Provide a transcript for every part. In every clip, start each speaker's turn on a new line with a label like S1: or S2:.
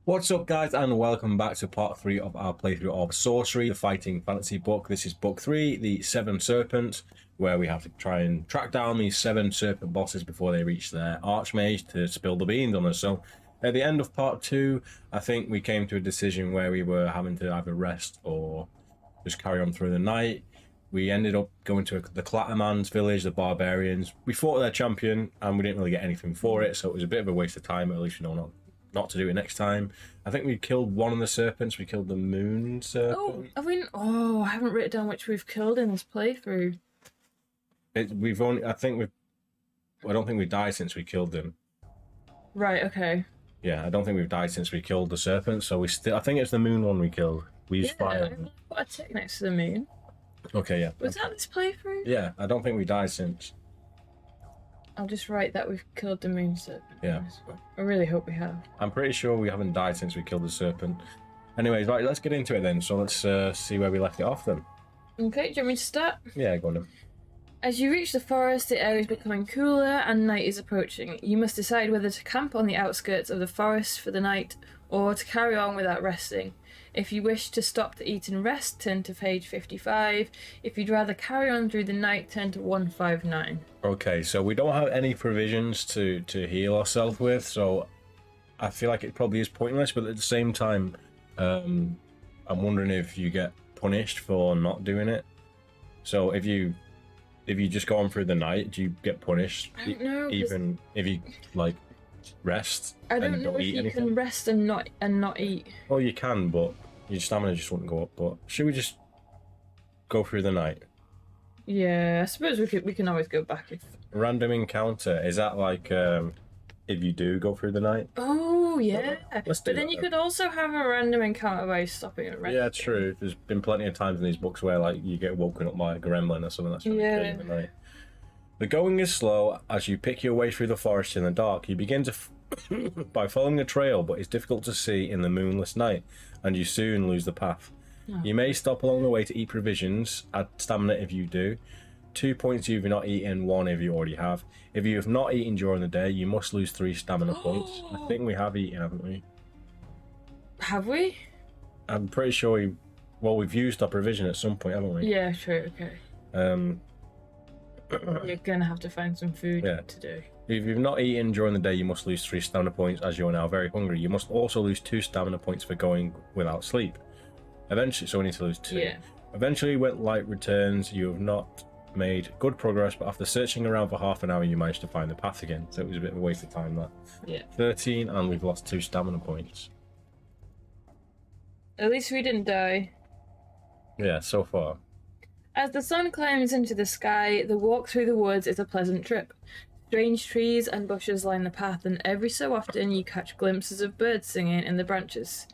S1: What's up, guys, and welcome back to part 3 of our playthrough of Sorcery, the fighting fantasy book. This is book 3, the 7 Serpents, where we have to try and track down these 7 serpent bosses before they reach their archmage to spill the beans on us. So at the end of part 2, I think we came to a decision where we were having to either rest or just carry on through the night. We ended up going to the Clatterman's village, the barbarians. We fought their champion, and we didn't really get anything for it, so it was a bit of a waste of time. At least we know not to do it next time. I think we killed one of the serpents. We killed the moon serpent.
S2: I haven't written down which we've killed in this playthrough.
S1: I don't think we died since we killed them.
S2: Right, okay.
S1: Yeah, I don't think we've died since we killed the serpent, so I think it's the moon one we killed. We used fire.
S2: I've got a tick next to the moon.
S1: Okay, yeah.
S2: Was that this playthrough?
S1: Yeah, I don't think we died since.
S2: I'll just write that we've killed the moon serpent.
S1: Yeah.
S2: I really hope we have.
S1: I'm pretty sure we haven't died since we killed the serpent. Anyways, right, let's get into it then. So let's see where we left it off then.
S2: Okay, do you want me to start?
S1: Yeah, go on then.
S2: As you reach the forest, the air is becoming cooler and night is approaching. You must decide whether to camp on the outskirts of the forest for the night or to carry on without resting. If you wish to stop to eat and rest, turn to page 55. If you'd rather carry on through the night, turn to 159.
S1: Okay, so we don't have any provisions to heal ourselves with, so I feel like it probably is pointless, but at the same time, I'm wondering if you get punished for not doing it. So if you just go on through the night, do you get punished?
S2: I don't know.
S1: Even if you like rest
S2: I don't
S1: and
S2: know
S1: don't
S2: if
S1: eat
S2: you
S1: anything?
S2: can rest and not eat.
S1: Well, you can, but your stamina just wouldn't go up. But should we just go through the night?
S2: Yeah, I suppose we can always go back if.
S1: Random encounter, is that like if you do go through the night?
S2: Oh yeah,
S1: Let's do
S2: but then
S1: that
S2: you
S1: then.
S2: could also have a random encounter by stopping and resting.
S1: Yeah, true. There's been plenty of times in these books where like you get woken up by a gremlin or something that's really
S2: Yeah.
S1: crazy in the night. The going is slow as you pick your way through the forest in the dark. You begin to by following a trail, but it's difficult to see in the moonless night, and you soon lose the path.
S2: Oh.
S1: You may stop along the way to eat provisions, add stamina if you do. 2 points if you've not eaten, 1 if you already have. If you have not eaten during the day, you must lose 3 stamina points. I think we have eaten, haven't we?
S2: Have we?
S1: I'm pretty sure we've used our provision at some point, haven't we?
S2: Yeah, true. Okay. You're gonna have to find some food
S1: Yeah.
S2: to do.
S1: If you've not eaten during the day, you must lose 3 stamina points as you are now very hungry. You must also lose 2 stamina points for going without sleep. Eventually, so we need to lose 2.
S2: Yeah.
S1: Eventually, when light returns, you have not made good progress, but after searching around for half an hour, you managed to find the path again. So it was a bit of a waste of time, that.
S2: Yeah.
S1: 13, and we've lost 2 stamina points.
S2: At least we didn't die.
S1: Yeah, so far.
S2: As the sun climbs into the sky, the walk through the woods is a pleasant trip. Strange trees and bushes line the path, and every so often you catch glimpses of birds singing in the branches.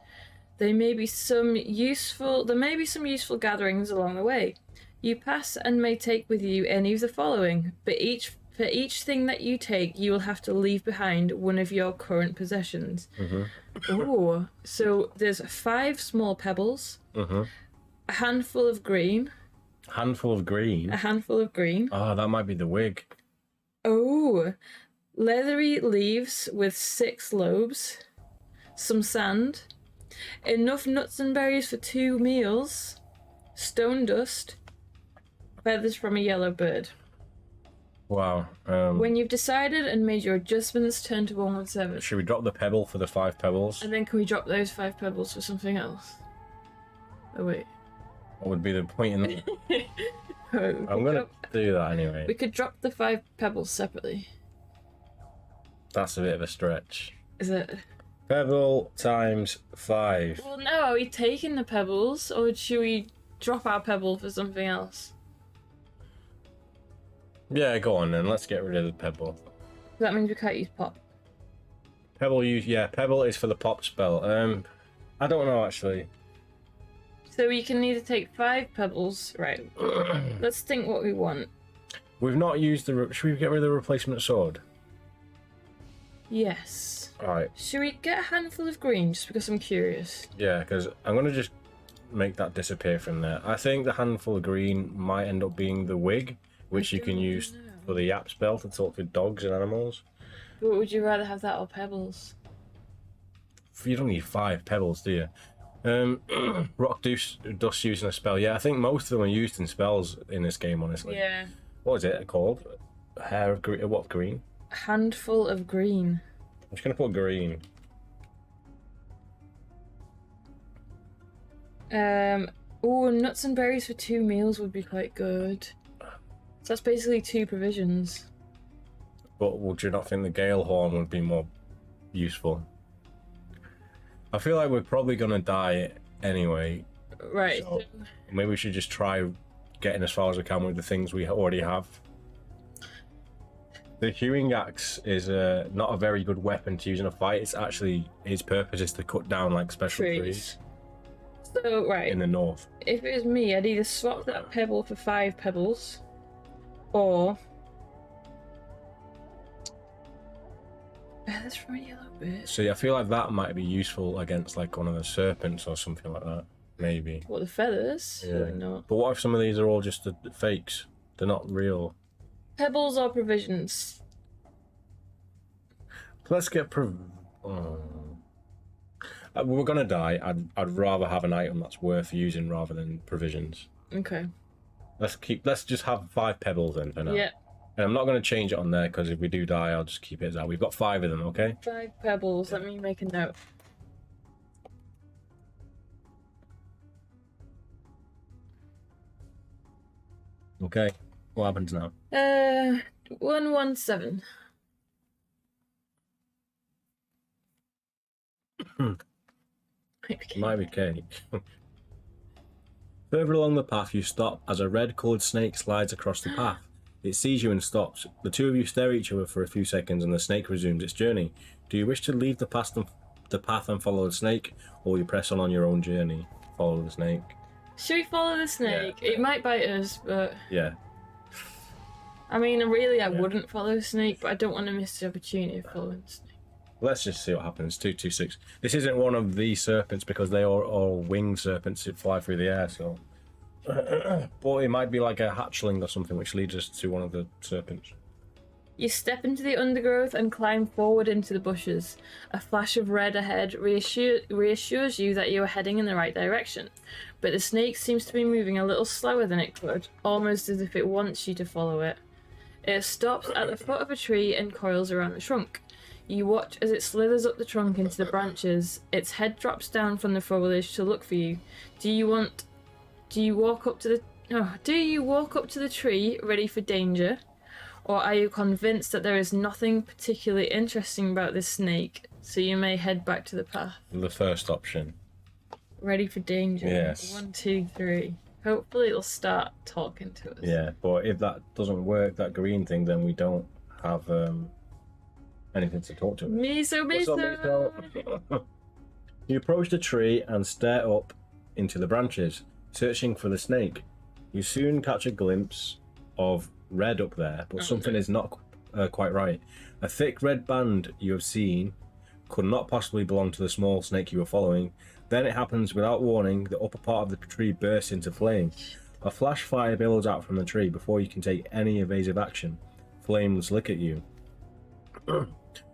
S2: There may be some useful gatherings along the way. You pass and may take with you any of the following, but for each thing that you take, you will have to leave behind one of your current possessions. Oh, so there's 5 small pebbles, a handful of green,
S1: Handful of green.
S2: Oh,
S1: that might be the wig.
S2: Leathery leaves with 6 lobes, some sand, enough nuts and berries for 2 meals, stone dust, feathers from a yellow bird.
S1: Wow.
S2: When you've decided and made your adjustments, turn to 117.
S1: Should we drop the pebble for the 5 pebbles?
S2: And then can we drop those 5 pebbles for something else? Oh wait.
S1: What would be the point in that? I'm going to do that anyway.
S2: We could drop the 5 pebbles separately.
S1: That's a bit of a stretch.
S2: Is it?
S1: Pebble times 5.
S2: Well, no. Are we taking the pebbles, or should we drop our pebble for something else?
S1: Yeah, go on then. Let's get rid of the pebble.
S2: That means we can't use pop.
S1: Pebble pebble is for the pop spell. I don't know actually.
S2: So we can either take 5 pebbles, right? Let's think what we want.
S1: We've not used should we get rid of the replacement sword?
S2: Yes.
S1: Alright,
S2: Should we get a handful of green, just because I'm curious?
S1: yeah, because I'm going to just make that disappear from there. I think the handful of green might end up being the wig, which you can use for the yap spell to talk to dogs and animals.
S2: But would you rather have that or pebbles?
S1: You don't need 5 pebbles, do you? Rock dust using a spell. Yeah, I think most of them are used in spells in this game, honestly.
S2: Yeah.
S1: What is it called? Hair of green. What green?
S2: Handful of green.
S1: I'm just gonna put green.
S2: Oh, nuts and berries for 2 meals would be quite good. So that's basically 2 provisions.
S1: But would you not think the Gale Horn would be more useful? I feel like we're probably gonna die anyway.
S2: Right.
S1: So maybe we should just try getting as far as we can with the things we already have. The hewing axe is not a very good weapon to use in a fight. It's actually, its purpose is to cut down like special trees
S2: So, right.
S1: in the north.
S2: If it was me, I'd either swap that pebble for 5 pebbles, or... Feathers from a yellow bird.
S1: See, I feel like that might be useful against like one of the serpents or something like that. Maybe.
S2: What, the feathers?
S1: Yeah.
S2: Surely not.
S1: But what if some of these are all just the fakes? They're not real.
S2: Pebbles or provisions?
S1: Let's get we're gonna die. I'd rather have an item that's worth using rather than provisions.
S2: Okay.
S1: Let's just have 5 pebbles then for now.
S2: Yeah.
S1: And I'm not gonna change it on there because if we do die, I'll just keep it as that. We've got 5 of them, okay?
S2: 5 pebbles. Let me make a note.
S1: Okay. What happens now?
S2: 117.
S1: Might be cake. Further along the path, you stop as a red-coloured snake slides across the path. It sees you and stops. The two of you stare at each other for a few seconds, and the snake resumes its journey. Do you wish to leave the path and follow the snake, or will you press on your own journey? Follow the snake.
S2: Should we follow the snake?
S1: Yeah.
S2: It might bite us, but...
S1: Yeah.
S2: I mean, really, I wouldn't follow the snake, but I don't want to miss the opportunity of following the snake.
S1: Let's just see what happens. 226. This isn't one of the serpents because they are all winged serpents that fly through the air, so... But it might be like a hatchling or something, which leads us to one of the serpents.
S2: You step into the undergrowth and climb forward into the bushes. A flash of red ahead reassures you that you are heading in the right direction, but the snake seems to be moving a little slower than it could, almost as if it wants you to follow it. It stops at the foot of a tree and coils around the trunk. You watch as it slithers up the trunk into the branches. Its head drops down from the foliage to look for you. Do you walk up to the tree ready for danger? Or are you convinced that there is nothing particularly interesting about this snake, so you may head back to the path?
S1: The first option.
S2: Ready for danger.
S1: Yes.
S2: 1, 2, 3. Hopefully it'll start talking to us.
S1: Yeah, but if that doesn't work, that green thing, then we don't have anything to talk to.
S2: Miso.
S1: What's up, Miso? You approach the tree and stare up into the branches, searching for the snake. You soon catch a glimpse of red up there, but something is not quite right. A thick red band you have seen could not possibly belong to the small snake you were following. Then it happens without warning. The upper part of the tree bursts into flame. A flash fire billows out from the tree before you can take any evasive action. Flames lick at you.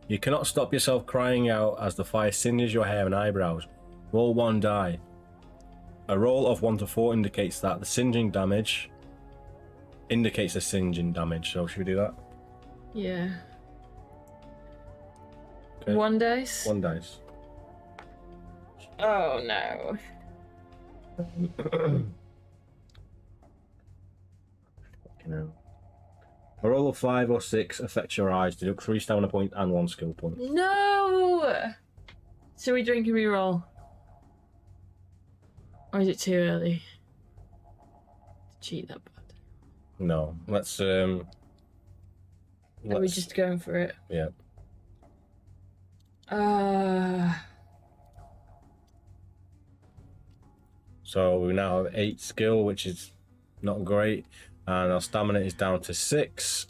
S1: You cannot stop yourself crying out as the fire singes your hair and eyebrows. Roll 1 die. A roll of 1 to 4 indicates the singeing damage, so should we do that?
S2: Yeah.
S1: Okay.
S2: 1 dice?
S1: 1 dice.
S2: Oh no.
S1: A roll of 5 or 6 affects your eyes. Deduct 3 stamina points and 1 skill point.
S2: No! Should we drink and reroll? Or is it too early to cheat that bad?
S1: No, let's
S2: Are we just going for it?
S1: Yeah. So we now have 8 skill, which is not great, and our stamina is down to 6.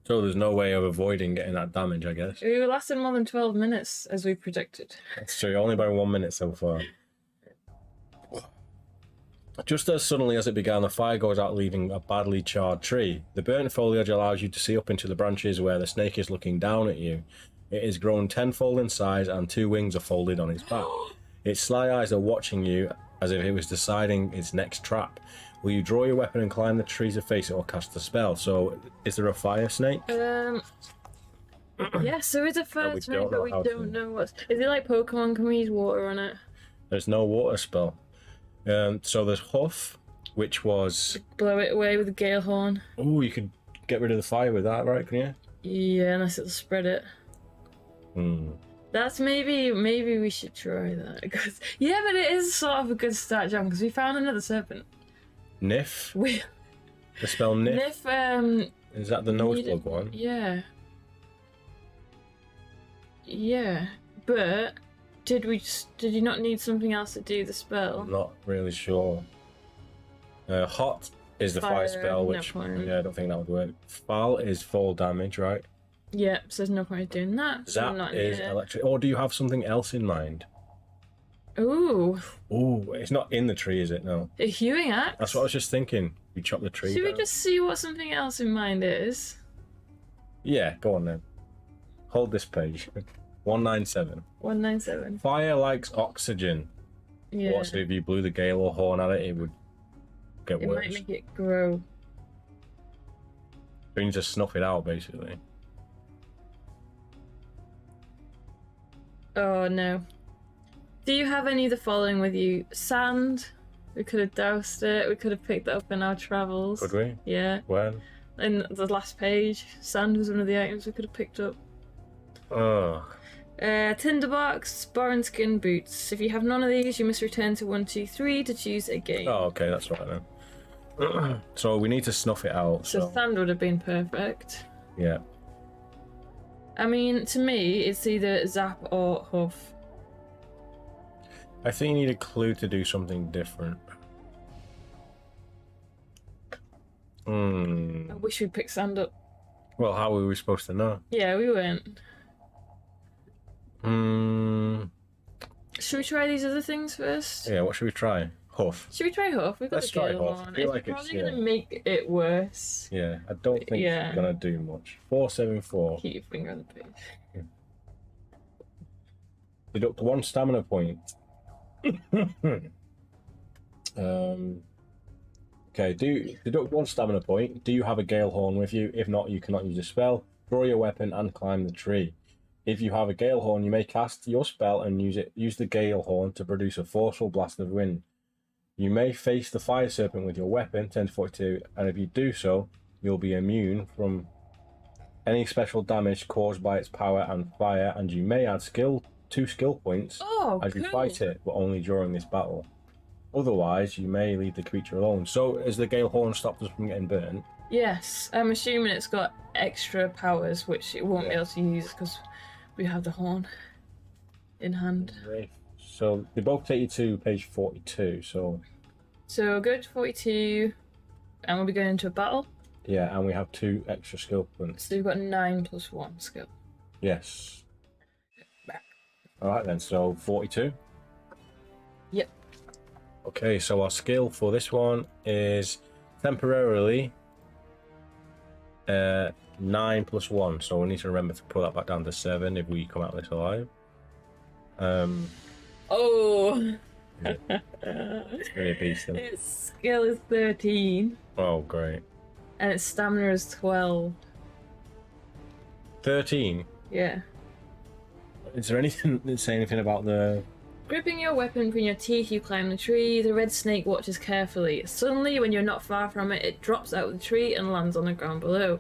S1: So there's no way of avoiding getting that damage, I guess.
S2: We were lasting more than 12 minutes, as we predicted.
S1: That's true, only by 1 minute so far. Just as suddenly as it began, the fire goes out, leaving a badly charred tree. The burnt foliage allows you to see up into the branches where the snake is looking down at you. It is grown tenfold in size, and 2 wings are folded on its back. Its sly eyes are watching you as if it was deciding its next trap. Will you draw your weapon and climb the tree to face it, or cast a spell? So, is there a fire snake?
S2: Yes, there is a fire snake, but we don't know what's. Is it like Pokemon? Can we use water on it?
S1: There's no water spell. So there's Huff, which was.
S2: Blow it away with a gale horn.
S1: Oh, you could get rid of the fire with that, right? Can you?
S2: Yeah, unless it'll spread it.
S1: Hmm.
S2: That's maybe we should try that. Because yeah, but it is sort of a good start, John, because we found another serpent.
S1: Niff?
S2: We...
S1: The spell Niff?
S2: Niff,
S1: is that the nosebug one?
S2: Yeah. Yeah. But did you not need something else to do the spell?
S1: I'm not really sure. Hot is the fire spell, which yeah, I don't think that would work. Foul is fall damage, right?
S2: Yeah, so there's no point in doing that.
S1: Zap is electric. Or do you have something else in mind?
S2: Ooh.
S1: Ooh, it's not in the tree, is it? No.
S2: A hewing axe?
S1: That's what I was just thinking. You chop the tree
S2: Should
S1: down.
S2: we just see what something else in mind is?
S1: Yeah, go on then. Hold this page. 197.
S2: 197.
S1: Fire likes oxygen.
S2: Yeah.
S1: What, so if you blew the gale horn at it, it would get
S2: It
S1: worse?
S2: might make it grow.
S1: You need to snuff it out, basically.
S2: Oh no. Do you have any of the following with you? Sand. We could have doused it. We could have picked that up in our travels.
S1: Could we?
S2: Yeah.
S1: When?
S2: In the last page, sand was one of the items we could have picked up.
S1: Oh.
S2: Tinderbox, bar and skin boots. If you have none of these, you must return to 1, 2, 3 to choose a game.
S1: Oh, okay, that's right then. So we need to snuff it out.
S2: So sand would have been perfect.
S1: Yeah.
S2: I mean, to me, it's either Zap or Huff.
S1: I think you need a clue to do something different.
S2: I wish we'd picked sand up.
S1: Well, how were we supposed to know?
S2: Yeah, we weren't. Should we try these other things first?
S1: Yeah, what should we try? Huff.
S2: Should we try Huff? We've got
S1: Let's
S2: the
S1: try
S2: gale
S1: Huff.
S2: horn.
S1: I feel
S2: It's
S1: like
S2: probably going to make it worse.
S1: Yeah, I don't think it's going to do much. 474.
S2: Keep your finger on the page.
S1: Deduct 1 stamina point. Okay, deduct 1 stamina point. Do you have a gale horn with you? If not, you cannot use a spell. Draw your weapon and climb the tree. If you have a gale horn, you may cast your spell and use the gale horn to produce a forceful blast of wind. You may face the fire serpent with your weapon, 10 to 42, and if you do so, you'll be immune from any special damage caused by its power and fire, and you may add 2 skill points as you fight it, but only during this battle. Otherwise, you may leave the creature alone. So, has the gale horn stopped us from getting burnt?
S2: Yes, I'm assuming it's got extra powers, which it won't be able to use because we have the horn in hand.
S1: Right. So, they both take you to page 42, so
S2: go to 42, and we'll be going into a battle.
S1: yeah, and we have 2 extra skill points.
S2: So we've got 9 plus 1 skill.
S1: Yes. Alright then, so 42?
S2: Yep.
S1: Okay, so our skill for this one is temporarily 9 plus 1, so we need to remember to put that back down to 7 if we come out of this alive.
S2: Oh!
S1: It's really a beast then.
S2: Its skill is 13,
S1: Oh, great.
S2: and its stamina is 12.
S1: 13?
S2: Yeah.
S1: Is there anything that say anything about the...
S2: Gripping your weapon between your teeth, you climb the tree. The red snake watches carefully. Suddenly, when you're not far from it, it drops out of the tree and lands on the ground below.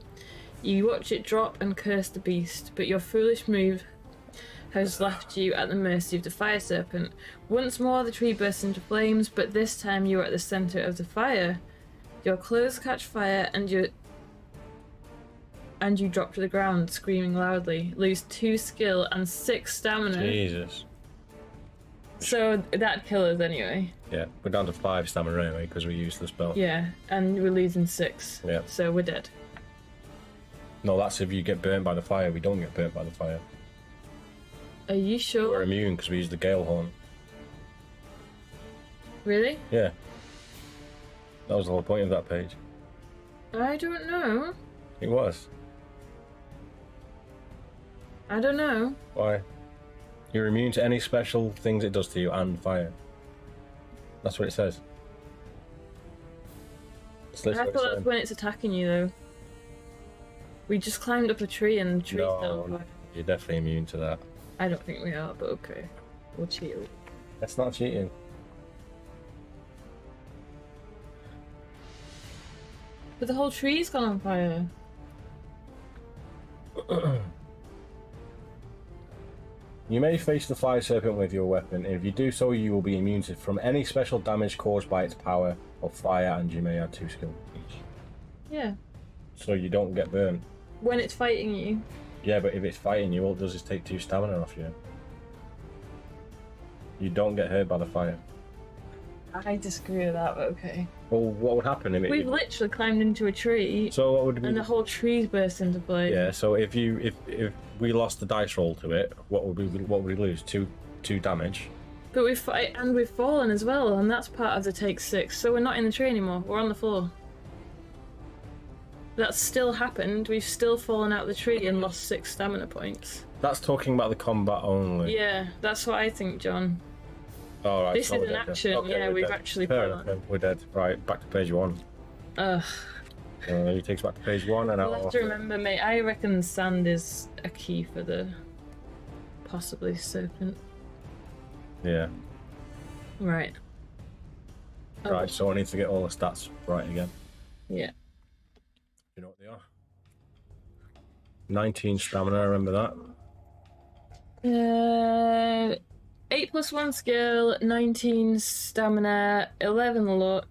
S2: You watch it drop and curse the beast, but your foolish move has left you at the mercy of the fire serpent. Once more, the tree bursts into flames, but this time you are at the center of the fire. Your clothes catch fire, and you drop to the ground, screaming loudly. Lose 2 skill and 6 stamina.
S1: Jesus.
S2: So that'd kill us anyway.
S1: Yeah, we're down to 5 stamina anyway because we used the spell.
S2: Yeah, and we're losing 6.
S1: Yeah.
S2: So we're dead.
S1: No, that's if you get burnt by the fire. We don't get burnt by the fire.
S2: Are you sure?
S1: We're immune because we used the gale horn.
S2: Really?
S1: Yeah. That was the whole point of that page.
S2: I don't know.
S1: It was.
S2: I don't know.
S1: Why? You're immune to any special things it does to you and fire. That's what it says.
S2: I thought that's when it's attacking you, though. We just climbed up a tree and the tree fell on fire.
S1: You're definitely immune to that.
S2: I don't think we are, but okay. We'll cheat.
S1: That's not cheating.
S2: But the whole tree's gone on fire.
S1: You may face the fire serpent with your weapon. If you do so, you will be immune from any special damage caused by its power of fire, and you may add 2 skill each.
S2: Yeah.
S1: So you don't get burned.
S2: When it's fighting you.
S1: Yeah, but if it's fighting you, all it does is take 2 stamina off you. You don't get hurt by the fire.
S2: I disagree with that, but okay.
S1: Well, what would happen if
S2: We've literally climbed into a tree.
S1: So what would be?
S2: And the whole tree's burst into flame.
S1: Yeah. So if we lost the dice roll to it, what would we lose? Two damage.
S2: But we've fallen as well, and that's part of the take 6. So we're not in the tree anymore. We're on the floor. That's still happened. We've still fallen out of the tree and lost 6 stamina points.
S1: That's talking about the combat only.
S2: Yeah, that's what I think, John.
S1: All right.
S2: This is an action.
S1: Okay,
S2: yeah, we've
S1: dead.
S2: actually
S1: Fair
S2: fallen.
S1: enough. We're dead. Right, back to page 1.
S2: Ugh.
S1: He takes back to page 1, and
S2: We'll have to remember, mate. I reckon sand is a key for the possibly serpent.
S1: Yeah.
S2: Right.
S1: Right. So I need to get all the stats right again.
S2: Yeah.
S1: You know what they are? 19 stamina. I remember that.
S2: 8 plus 1 skill, 19 stamina, 11 luck,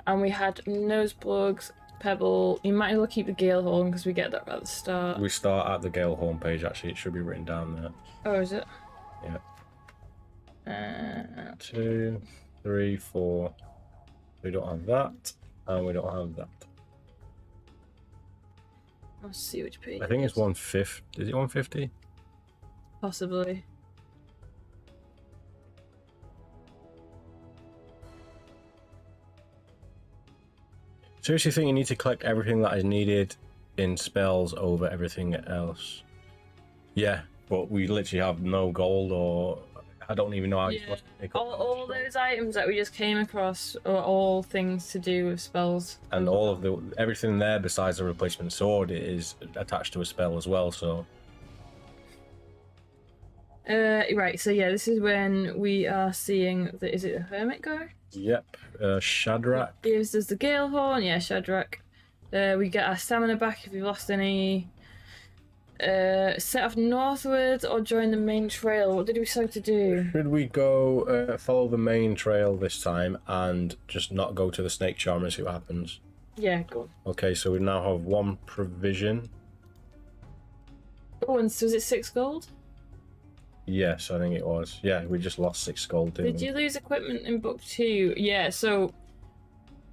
S2: and we had nose plugs, pebble. You might as well keep the gale horn because we get that at the start.
S1: We start at the Gale Horn page. Actually, it should be written down there.
S2: Oh, is it?
S1: Yeah. 2, 3, 4. We don't have that, and we don't have that.
S2: Let's see which page.
S1: I think it's 150. Is it 150?
S2: Possibly.
S1: Seriously think you need to collect everything that is needed in spells over everything else. Yeah, but we literally have no gold, or I don't even know how you're supposed to pick up
S2: all those items that we just came across are all things to do with spells.
S1: And all of everything there besides the replacement sword is attached to a spell as well, so.
S2: Right, so yeah, this is when we are seeing is it a hermit guy?
S1: Yep, Shadrach.
S2: Gives us the gale horn, yeah, Shadrach. We get our stamina back if we've lost any. Set off northwards or join the main trail. What did we decide to do?
S1: Should we go follow the main trail this time and just not go to the snake charmer and see what happens?
S2: Yeah, go on.
S1: Okay, so we now have 1 provision.
S2: Oh, and so was it 6 gold?
S1: Yes, I think it was. Yeah, we just lost 6 gold, didn't
S2: Did you lose equipment in book 2? Yeah, so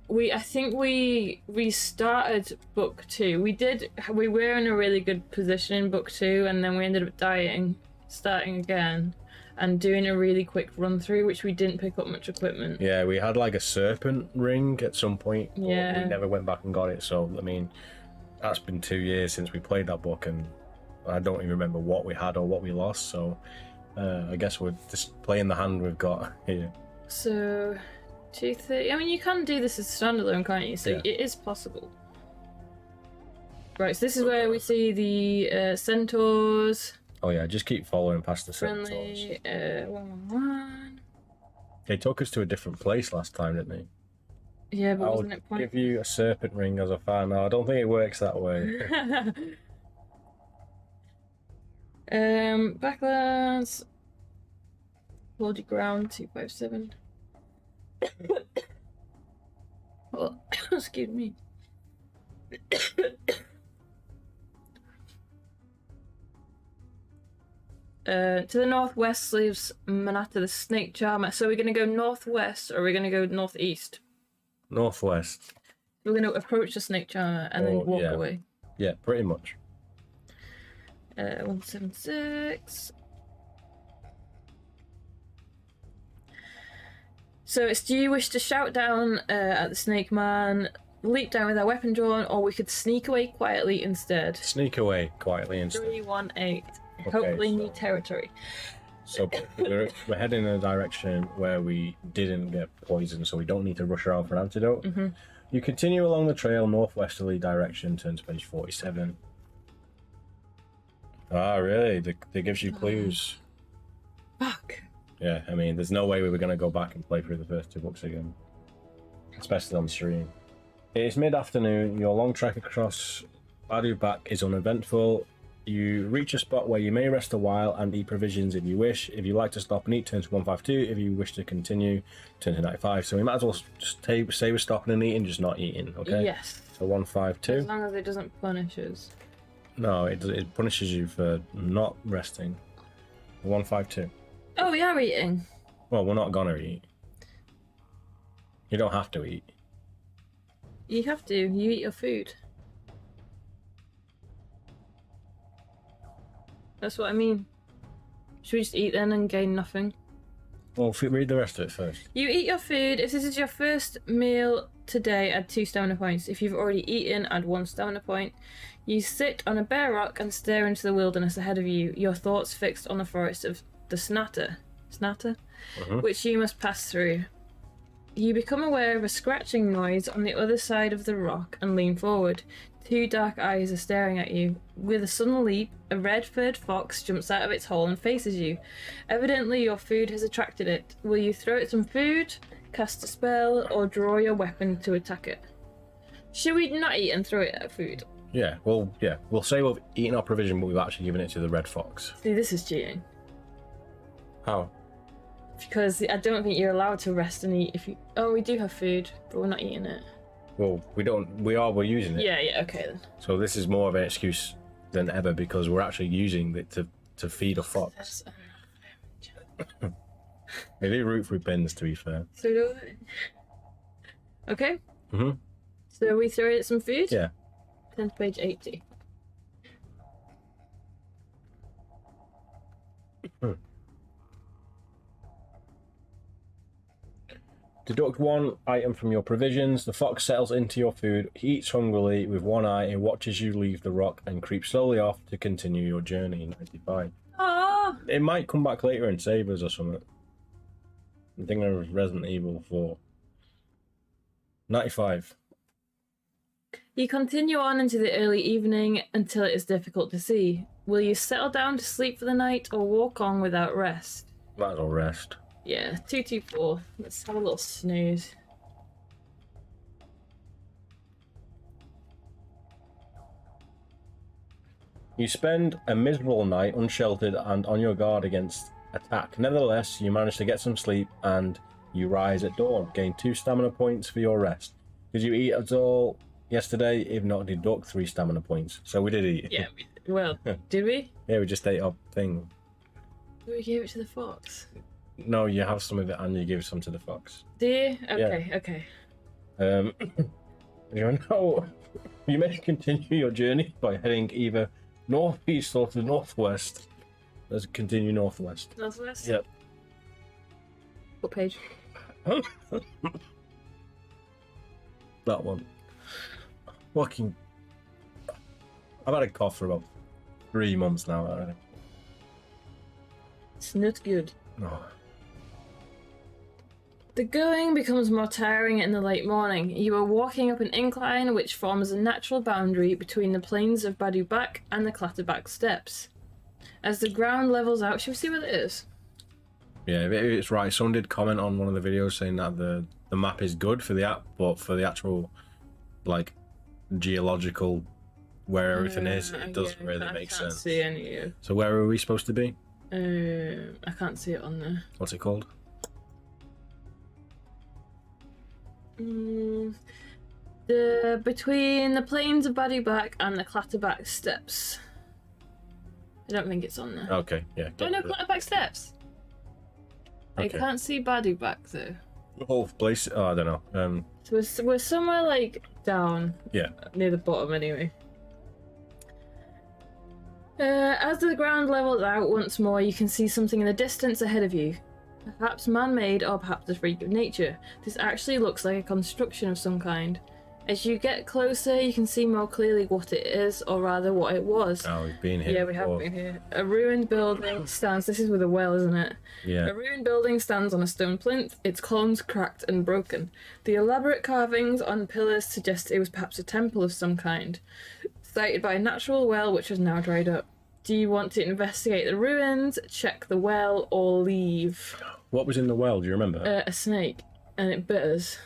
S2: I think we restarted book 2. We were in a really good position in book 2, and then we ended up dying, starting again, and doing a really quick run through, which we didn't pick up much equipment.
S1: Yeah, we had like a serpent ring at some point, but
S2: Yeah.
S1: we never went back and got it. So I mean, that's been 2 years since we played that book, and I don't even remember what we had or what we lost. So I guess we're just playing the hand we've got here.
S2: So 230. I mean, you can do this as standalone, can't you? So
S1: Yeah.
S2: it is possible. Right, so this is where we see the centaurs.
S1: Oh yeah, just keep following past the centaurs.
S2: Friendly, 111.
S1: They took us to a different place last time, didn't they?
S2: Yeah, but
S1: I'll
S2: wasn't it
S1: give you a serpent ring as a fan. No, I don't think it works that way.
S2: Backlands. Hold your ground, 257. Oh, excuse me. To the northwest lives Manata the snake charmer. So we're going to go northwest or we're going to go northeast?
S1: Northwest.
S2: We're going to approach the snake charmer and then walk away.
S1: Yeah, pretty much.
S2: 176. So it's, do you wish to shout down at the snake man, leap down with our weapon drawn, or we could sneak away quietly instead.
S1: Sneak away quietly instead.
S2: 3-1-8.
S1: Okay,
S2: Hopefully
S1: so-
S2: new territory.
S1: So we're heading in a direction where we didn't get poisoned, so we don't need to rush around for an antidote.
S2: Mm-hmm.
S1: You continue along the trail northwesterly direction, turn to page 47. Ah, really? They gives you clues.
S2: Fuck.
S1: Yeah, I mean, there's no way we were going to go back and play through the first 2 books again. Especially on stream. It is mid-afternoon. Your long trek across Badu Bak is uneventful. You reach a spot where you may rest a while and eat provisions if you wish. If you like to stop and eat, turn to 152. If you wish to continue, turn to 95. So we might as well just say we're stopping and eating, just not eating, okay?
S2: Yes.
S1: So 152.
S2: As long as it doesn't punish us.
S1: No, it punishes you for not resting. 152.
S2: Oh, we are eating.
S1: Well, we're not gonna eat. You don't have to eat.
S2: You have to. You eat your food. That's what I mean. Should we just eat then and gain nothing?
S1: Well, read the rest of it first.
S2: You eat your food. If this is your first meal today, add 2 stamina points. If you've already eaten, add 1 stamina point. You sit on a bare rock and stare into the wilderness ahead of you, your thoughts fixed on the forest of the Snatter, which you must pass through. You become aware of a scratching noise on the other side of the rock and lean forward. 2 dark eyes are staring at you. With a sudden leap, a red-furred fox jumps out of its hole and faces you. Evidently, your food has attracted it. Will you throw it some food, cast a spell, or draw your weapon to attack it? Should we not eat and throw it at food?
S1: Yeah, we'll say we've eaten our provision, but we've actually given it to the red fox.
S2: See, this is cheating.
S1: How?
S2: Because I don't think you're allowed to rest and eat if you... Oh, we do have food, but we're not eating it.
S1: Well, we're using it.
S2: Yeah, okay then.
S1: So this is more of an excuse than ever because we're actually using it to feed a fox. They do root through bins, to be fair.
S2: So do we? Okay.
S1: Mm-hmm.
S2: So we throw it some food?
S1: Yeah.
S2: Turn to page 80.
S1: Deduct 1 item from your provisions. The fox settles into your food. He eats hungrily with one eye and watches you leave the rock and creeps slowly off to continue your journey. 95.
S2: Ah!
S1: It might come back later and save us or something. I'm thinking of Resident Evil 4. 95.
S2: You continue on into the early evening until it is difficult to see. Will you settle down to sleep for the night or walk on without rest?
S1: Might as well rest.
S2: Yeah, 224. Let's have a little snooze.
S1: You spend a miserable night unsheltered and on your guard against attack. Nevertheless, you manage to get some sleep and you rise at dawn. Gain 2 stamina points for your rest. Did you eat at all yesterday? If not, deduct 3 stamina points. So we did eat.
S2: Yeah, well, did we?
S1: Yeah, we just ate our thing.
S2: We gave it to the fox.
S1: No, you have some of it and you give some to the fox.
S2: Do you? Okay, okay.
S1: You know, you may continue your journey by heading either northeast or to the northwest. Let's continue northwest.
S2: Northwest?
S1: Yep.
S2: What page?
S1: That one. Fucking. I've had a cough for about 3 months now. I think.
S2: It's not good.
S1: Oh.
S2: The going becomes more tiring in the late morning. You are walking up an incline which forms a natural boundary between the plains of Badu Bak and the Clatterback Steppes. As the ground levels out, shall we see what it is?
S1: Yeah, it's right. Someone did comment on one of the videos saying that the map is good for the app, but for the actual, like, geological where everything is, it doesn't really make sense.
S2: I can't see any of...
S1: So where are we supposed to be?
S2: I can't see it on there.
S1: What's it called?
S2: Between the plains of Badu Bak and the Clatterback Steppes. I don't think it's on there.
S1: Okay, yeah.
S2: Oh no, Clatterback Steppes.
S1: Okay.
S2: I can't see Badu Bak though.
S1: The whole place. Oh, I don't know.
S2: So we're somewhere like down.
S1: Yeah.
S2: Near the bottom anyway. As the ground levels out once more, you can see something in the distance ahead of you. Perhaps man-made or perhaps a freak of nature. This actually looks like a construction of some kind. As you get closer, you can see more clearly what it is, or rather what it was.
S1: Oh, we've been here.
S2: Yeah, we have been here. A ruined building stands. This is with a well, isn't it?
S1: Yeah.
S2: A ruined building stands on a stone plinth, its columns cracked and broken. The elaborate carvings on pillars suggest it was perhaps a temple of some kind, sited by a natural well which has now dried up. Do you want to investigate the ruins, check the well, or leave?
S1: What was in the well? Do you remember?
S2: A snake, and it bit us.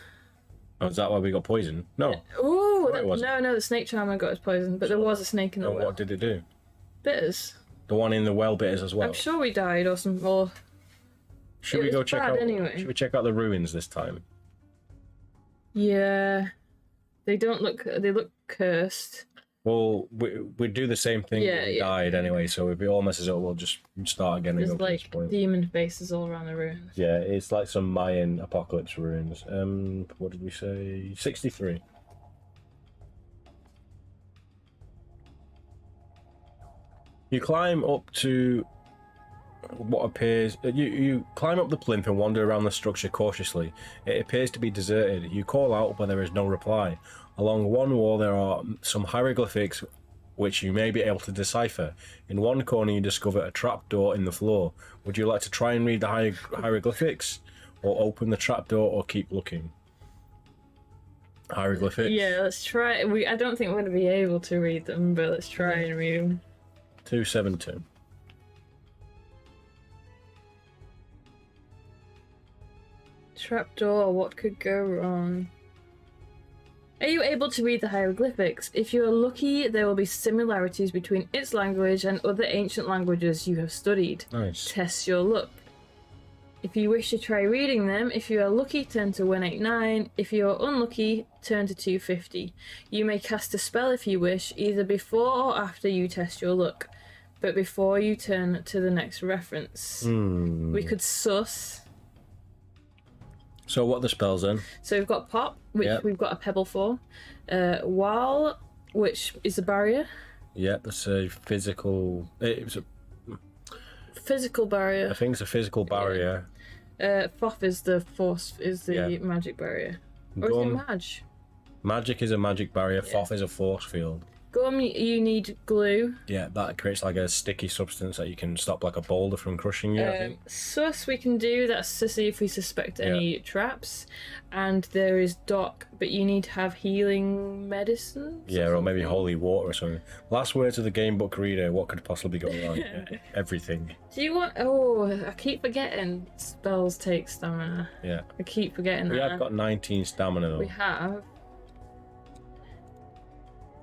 S1: Oh, is that why we got poisoned? No.
S2: Oh,
S1: it wasn't.
S2: no, the snake charmer got us poisoned, but there was a snake in the
S1: And
S2: well.
S1: what did it do?
S2: Bit us.
S1: The one in the well bit us as well.
S2: I'm sure we died or some. Or
S1: Should
S2: it
S1: we go
S2: was
S1: check
S2: bad
S1: out?
S2: anyway.
S1: Should we check out the ruins this time?
S2: yeah, they don't look. They look cursed.
S1: Well, we do the same thing.
S2: Yeah,
S1: when we
S2: yeah.
S1: died anyway. So if it all messes up, we'll just start again and
S2: There's
S1: go to this
S2: like
S1: point.
S2: demon faces all around the ruins.
S1: Yeah, it's like some Mayan apocalypse ruins. What did we say? 63. You climb up to what appears. You climb up the plinth and wander around the structure cautiously. It appears to be deserted. You call out, but there is no reply. Along one wall, there are some hieroglyphics which you may be able to decipher. In one corner, you discover a trapdoor in the floor. Would you like to try and read the hieroglyphics, or open the trapdoor, or keep looking? Hieroglyphics.
S2: Yeah, let's try. I don't think we're gonna be able to read them, but let's try and read them.
S1: 272.
S2: Trapdoor. What could go wrong? Are you able to read the hieroglyphics? If you are lucky, there will be similarities between its language and other ancient languages you have studied.
S1: Nice.
S2: Test your luck. If you wish to try reading them, if you are lucky, turn to 189. If you are unlucky, turn to 250. You may cast a spell if you wish, either before or after you test your luck, but before you turn to the next reference. We could suss.
S1: So what are the spells then?
S2: So we've got Pop, which
S1: Yep.
S2: we've got a pebble for. Wall, which is a barrier.
S1: Yeah, that's a physical.
S2: Physical
S1: I
S2: barrier.
S1: think it's a physical barrier.
S2: Foff is the force, is the
S1: Yeah.
S2: magic barrier. Or
S1: Gum.
S2: is it Mage?
S1: Magic is a magic barrier. Foff is a force field.
S2: Gum, you need glue.
S1: Yeah, that creates like a sticky substance that you can stop like a boulder from crushing you. I think.
S2: Sus we can do, that's to see if we suspect any traps. And there is Doc, but you need to have healing medicine.
S1: Yeah, or maybe holy water or something. Last words of the game book reader. What could possibly go wrong? Everything.
S2: Do you want? Oh, I keep forgetting spells take stamina.
S1: Yeah.
S2: I keep forgetting
S1: We
S2: that.
S1: have got 19 stamina though.
S2: We have.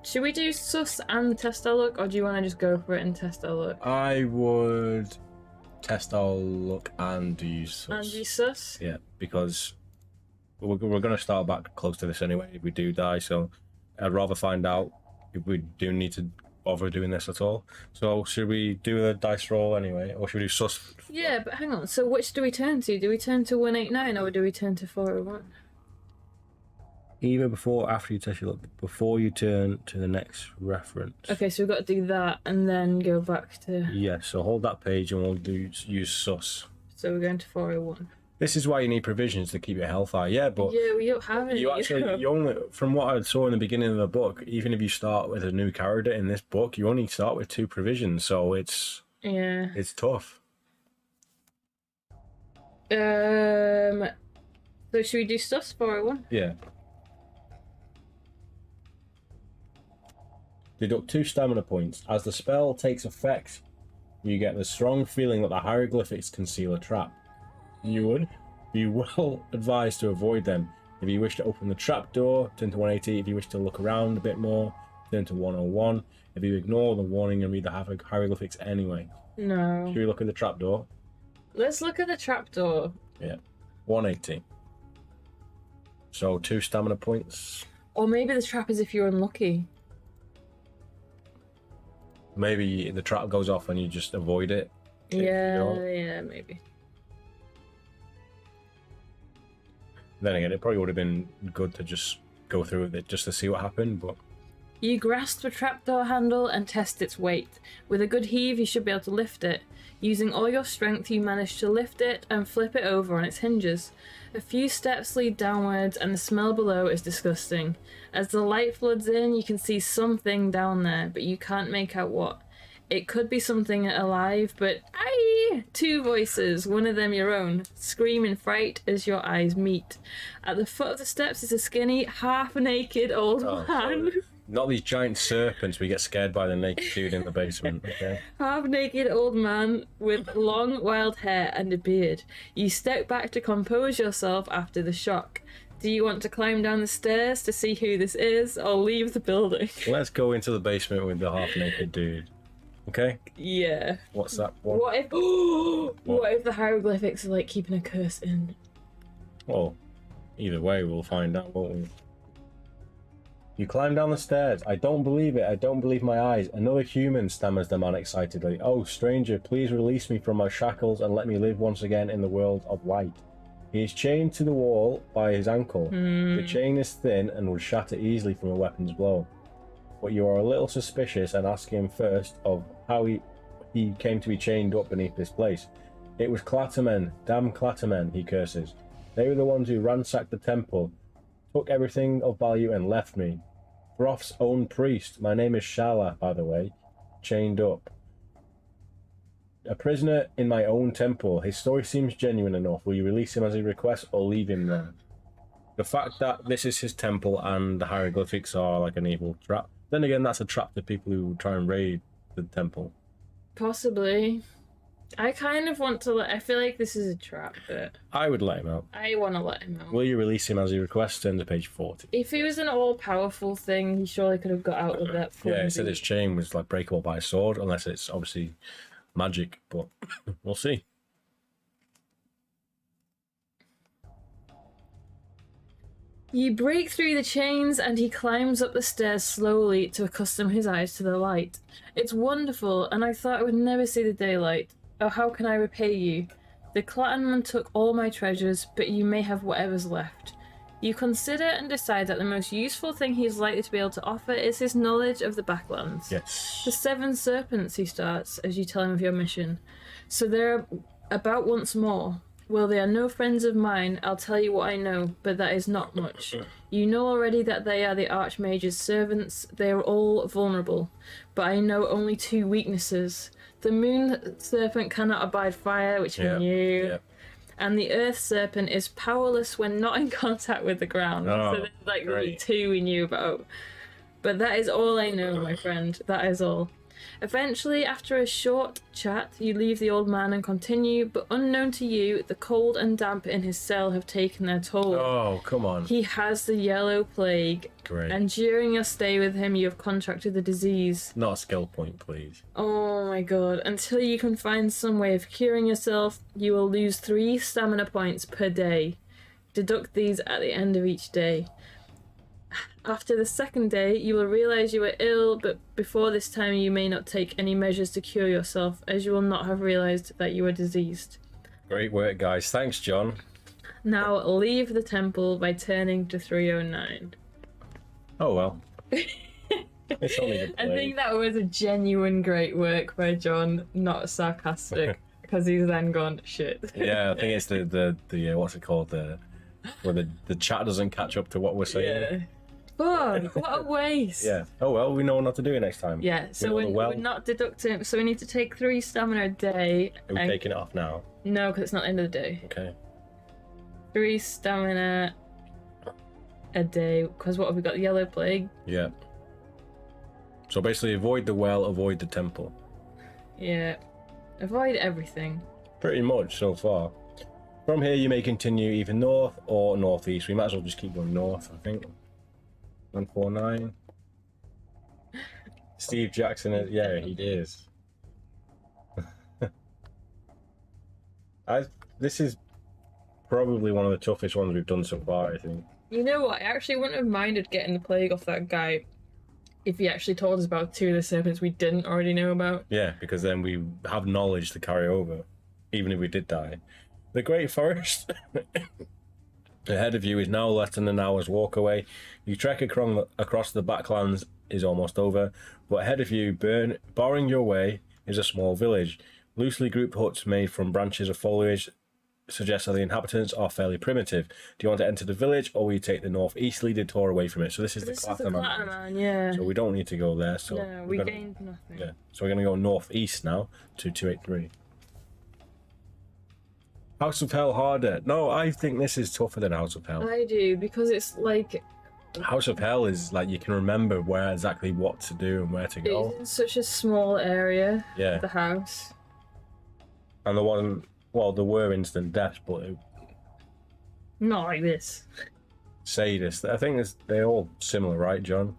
S2: Should we do sus and test our luck, or do you want to just go for it and test our luck?
S1: I would test our luck and do sus.
S2: And do sus?
S1: Yeah, because we're going to start back close to this anyway if we do die, so I'd rather find out if we do need to bother doing this at all. So should we do the dice roll anyway, or should we do sus?
S2: Yeah, but hang on. So which do we turn to? Do we turn to 189 or do we turn to 401?
S1: Either before or after you test your luck, before you turn to the next reference.
S2: Okay, so we've got to do that and then go back to.
S1: Yeah, so hold that page and we'll use sus.
S2: So we're going to 401.
S1: This is why you need provisions to keep your health high. Yeah, but
S2: Yeah, we don't have any.
S1: you actually, you only, from what I saw in the beginning of the book, even if you start with a new character in this book, you only start with 2 provisions, so it's
S2: Yeah.
S1: tough.
S2: So should we do sus 401?
S1: Yeah. Deduct 2 stamina points. As the spell takes effect, you get the strong feeling that the hieroglyphics conceal a trap. You would be well advised to avoid them. If you wish to open the trap door, turn to 180. If you wish to look around a bit more, turn to 101. If you ignore the warning and read the hieroglyphics anyway.
S2: No.
S1: Should we look at the trap door?
S2: Let's look at the trapdoor.
S1: Yeah. 180. So 2 stamina points.
S2: Or maybe the trap is if you're unlucky.
S1: Maybe the trap goes off and you just avoid it.
S2: Yeah, maybe.
S1: Then again, it probably would have been good to just go through with it just to see what happened, but
S2: You grasp the trapdoor handle and test its weight. With a good heave, you should be able to lift it. Using all your strength, you manage to lift it and flip it over on its hinges. A few steps lead downwards, and the smell below is disgusting. As the light floods in, you can see something down there, but you can't make out what. It could be something alive, but aye! 2 voices, one of them your own, scream in fright as your eyes meet. At the foot of the steps is a skinny, half-naked old man.
S1: Sorry. Not these giant serpents we get scared by the naked dude in the basement, okay?
S2: Half-naked old man with long, wild hair and a beard. You step back to compose yourself after the shock. Do you want to climb down the stairs to see who this is, or leave the building?
S1: Let's go into the basement with the half-naked dude. Okay?
S2: Yeah.
S1: What's that one?
S2: What if... What if the hieroglyphics are like keeping a curse in?
S1: Well, either way, we'll find out, won't we? You climb down the stairs. I don't believe it. I don't believe my eyes. Another human, stammers the man excitedly. Oh, stranger, please release me from my shackles and let me live once again in the world of light. He is chained to the wall by his ankle. The chain is thin and would shatter easily from a weapon's blow. But you are a little suspicious and ask him first of how he came to be chained up beneath this place. It was Clattermen, damn Clattermen, he curses. They were the ones who ransacked the temple, took everything of value and left me. Froth's own priest, my name is Shala, by the way, chained up. A prisoner in my own temple. His story seems genuine enough. Will you release him as he requests or leave him there? The fact that this is his temple and the hieroglyphics are like an evil trap. Then again, that's a trap to people who try and raid the temple.
S2: Possibly. I kind of want to let... I feel like this is a trap, but...
S1: I would let him out.
S2: I want to let him out.
S1: Will you release him as he requests? Turn to page 40.
S2: If he was an all-powerful thing, he surely could have got out of that.
S1: Yeah, it said his chain was like breakable by a sword, unless it's obviously magic, but we'll see.
S2: You break through the chains and he climbs up the stairs slowly to accustom his eyes to the light. It's wonderful, and I thought I would never see the daylight. Oh, how can I repay you? The Clatterman took all my treasures, but you may have whatever's left. You consider and decide that the most useful thing he is likely to be able to offer is his knowledge of the Backlands.
S1: Yes.
S2: The 7 serpents, he starts, as you tell him of your mission. So they're about once more. Well, they are no friends of mine, I'll tell you what I know, but that is not much. You know already that they are the Archmage's servants. They are all vulnerable, but I know only 2 weaknesses. The Moon Serpent cannot abide fire, which we knew. Yeah. And the Earth Serpent is powerless when not in contact with the ground.
S1: Oh,
S2: so there's like the 2 we knew about. But that is all I know, my friend. That is all. Eventually, after a short chat, you leave the old man and continue, but unknown to you, the cold and damp in his cell have taken their toll.
S1: Oh, come on.
S2: He has the yellow plague.
S1: Great.
S2: And during your stay with him, you have contracted the disease.
S1: Not a skill point, please.
S2: Oh my god. Until you can find some way of curing yourself, you will lose 3 stamina points per day. Deduct these at the end of each day. After the 2nd day, you will realize you were ill, but before this time you may not take any measures to cure yourself, as you will not have realized that you are diseased.
S1: Great work, guys. Thanks, John.
S2: Now leave the temple by turning to 309.
S1: Oh, well. It's only the
S2: I think that was a genuine great work by John, not sarcastic, because he's then gone, shit.
S1: Yeah, I think it's the what's it called? Where the chat doesn't catch up to what we're saying.
S2: Yeah. Fuck, what a waste.
S1: Yeah. Oh well, we know not to do it next time.
S2: Yeah, so we're not deducting, so we need to take 3 stamina a day.
S1: Are we taking it off now?
S2: No, because it's not the end of the day.
S1: Okay.
S2: 3 stamina a day, because what have we got? The yellow plague?
S1: Yeah. So basically avoid the well, avoid the temple.
S2: Yeah. Avoid everything.
S1: Pretty much so far. From here you may continue either north or northeast. We might as well just keep going north, I think. 149. Steve Jackson is, yeah, he is. This is probably one of the toughest ones we've done so far, I think.
S2: You know what? I actually wouldn't have minded getting the plague off that guy if he actually told us about 2 of the serpents we didn't already know about.
S1: Yeah, because then we have knowledge to carry over, even if we did die. The Great Forest. Ahead of you is now less than an hour's walk away. You trek across the backlands is almost over, but ahead of you, barring your way, is a small village. Loosely grouped huts made from branches of foliage suggest that the inhabitants are fairly primitive. Do you want to enter the village, or will you take the northeasterly detour away from it? So this is the Clatterman.
S2: Yeah.
S1: So we don't need to go there. So
S2: No, we gained nothing.
S1: Yeah. So we're going to go northeast now to 283. House of Hell harder. No, I think this is tougher than House of Hell.
S2: I do, because it's like...
S1: House of Hell is like you can remember where exactly what to do and where to go.
S2: It's in such a small area,
S1: Yeah.
S2: the house.
S1: And there wasn't, well, there were instant deaths, but
S2: Not like this.
S1: sadist. I think they're all similar, right, John?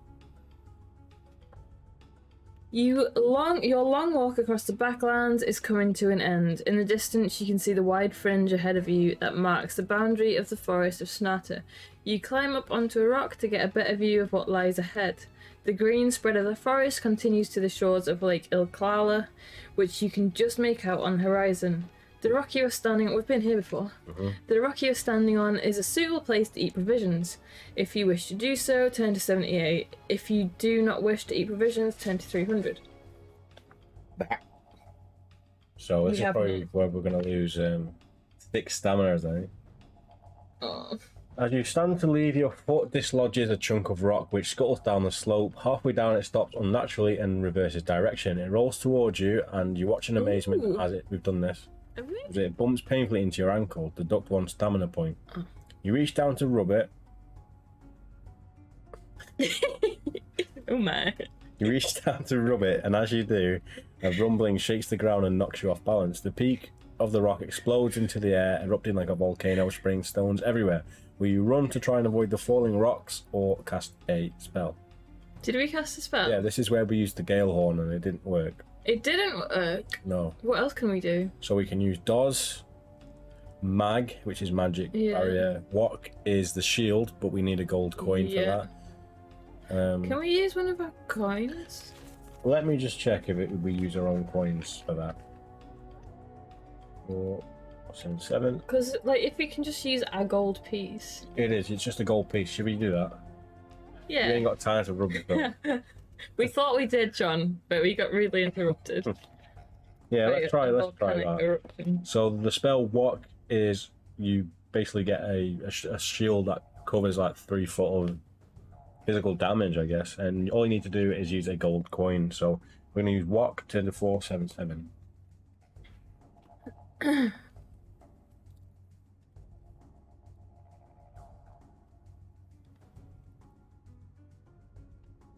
S2: Your long walk across the backlands is coming to an end. In the distance, you can see the wide fringe ahead of you that marks the boundary of the forest of Snata. You climb up onto a rock to get a better view of what lies ahead. The green spread of the forest continues to the shores of Lake Ilklala, which you can just make out on the horizon. The rock you are standing on, we've been here before. The rock you are standing on is a suitable place to eat provisions. If you wish to do so, turn to 78. If you do not wish to eat provisions, turn to 300.
S1: So this is probably where we're going to lose thick stamina, I think.
S2: Oh.
S1: As you stand to leave, your foot dislodges a chunk of rock which scuttles down the slope. Halfway down, it stops unnaturally and reverses direction. It rolls towards you, and you watch in amazement as we've done this. As it bumps painfully into your ankle. Deduct 1 stamina point. You reach down to rub it.
S2: Oh my.
S1: You reach down to rub it, and as you do, a rumbling shakes the ground and knocks you off balance. The peak of the rock explodes into the air, erupting like a volcano, spraying stones everywhere. Will you run to try and avoid the falling rocks, or cast a spell?
S2: Did we cast a spell?
S1: Yeah, this is where we used the gale horn, and it didn't work.
S2: It didn't work.
S1: No.
S2: What else can we do?
S1: So we can use Doz, Mag, which is magic barrier. Wok is the shield, but we need a gold coin for that.
S2: Can we use one of our coins?
S1: Let me just check if we use our own coins for that. 4, 7.
S2: Because, like, if we can just use our gold piece.
S1: It is. It's just a gold piece. Should we do that?
S2: Yeah.
S1: We ain't got time to rub it though.
S2: We thought we did, John, but we got really interrupted.
S1: Yeah, let's try that.
S2: Eruption.
S1: So the spell Wok is you basically get a shield that covers like 3 foot of physical damage, I guess, and all you need to do is use a gold coin. So we're gonna use Wok to the 477.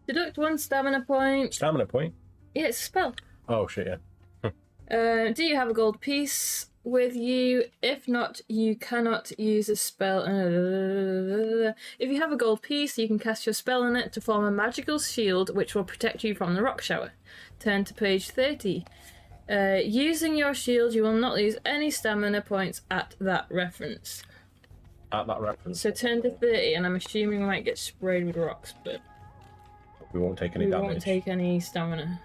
S2: Deduct 1 stamina point.
S1: Stamina point?
S2: Yeah, it's a spell.
S1: Oh shit, yeah.
S2: Do you have a gold piece with you? If not, you cannot use a spell. If you have a gold piece, you can cast your spell on it to form a magical shield which will protect you from the rock shower. Turn to page 30. Using your shield, you will not lose any stamina points at that reference.
S1: At that reference.
S2: So turn to 30, and I'm assuming we might get sprayed with rocks, but
S1: we won't take any damage.
S2: We won't take any stamina.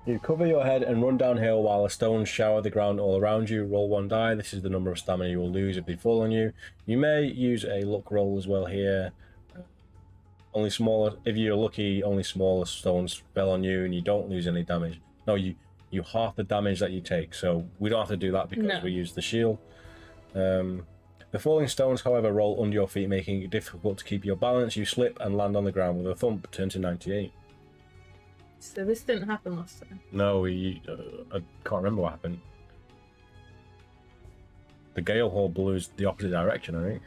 S1: You cover your head and run downhill while the stones shower the ground all around you. Roll 1 die. This is the number of stamina you will lose if they fall on you. You may use a luck roll as well here. Only smaller, if you're lucky, only smaller stones fell on you and you don't lose any damage. No, you half the damage that you take. So we don't have to do that because we use the shield. The falling stones, however, roll under your feet, making it difficult to keep your balance. You slip and land on the ground with a thump. Turn to 98.
S2: So this didn't happen last time.
S1: No, I can't remember what happened. The gale horn blew the opposite direction, I think.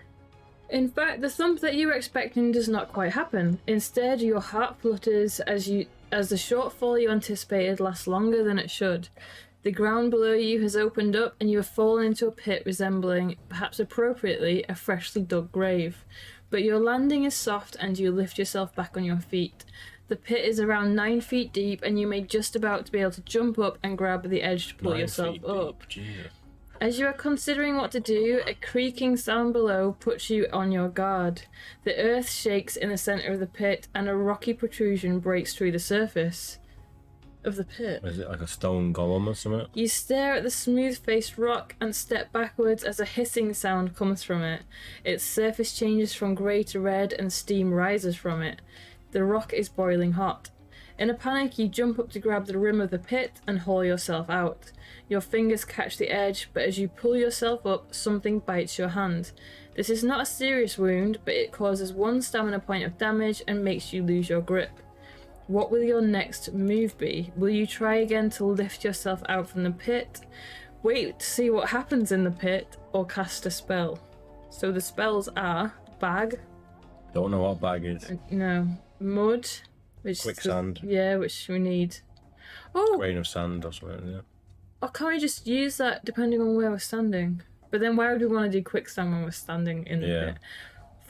S2: In fact, the thump that you were expecting does not quite happen. Instead, your heart flutters as the shortfall you anticipated lasts longer than it should. The ground below you has opened up and you have fallen into a pit resembling, perhaps appropriately, a freshly dug grave. But your landing is soft and you lift yourself back on your feet. The pit is around 9 feet deep and you may just about be able to jump up and grab the edge to pull yourself up.
S1: Jesus.
S2: As you are considering what to do, a creaking sound below puts you on your guard. The earth shakes in the centre of the pit and a rocky protrusion breaks through the surface. of the pit.
S1: Is it like a stone golem or something?
S2: You stare at the smooth-faced rock and step backwards as a hissing sound comes from it. Its surface changes from grey to red and steam rises from it. The rock is boiling hot. In a panic, you jump up to grab the rim of the pit and haul yourself out. Your fingers catch the edge, but as you pull yourself up, something bites your hand. This is not a serious wound, but it causes 1 stamina point of damage and makes you lose your grip. What will your next move be? Will you try again to lift yourself out from the pit, wait to see what happens in the pit, or cast a spell? So the spells are bag.
S1: Don't know what bag is.
S2: No. Mud. Which
S1: Quicksand.
S2: which we need. Oh!
S1: Grain of sand or something, yeah.
S2: Or can't we just use that depending on where we're standing? But then why would we want to do quicksand when we're standing in the pit?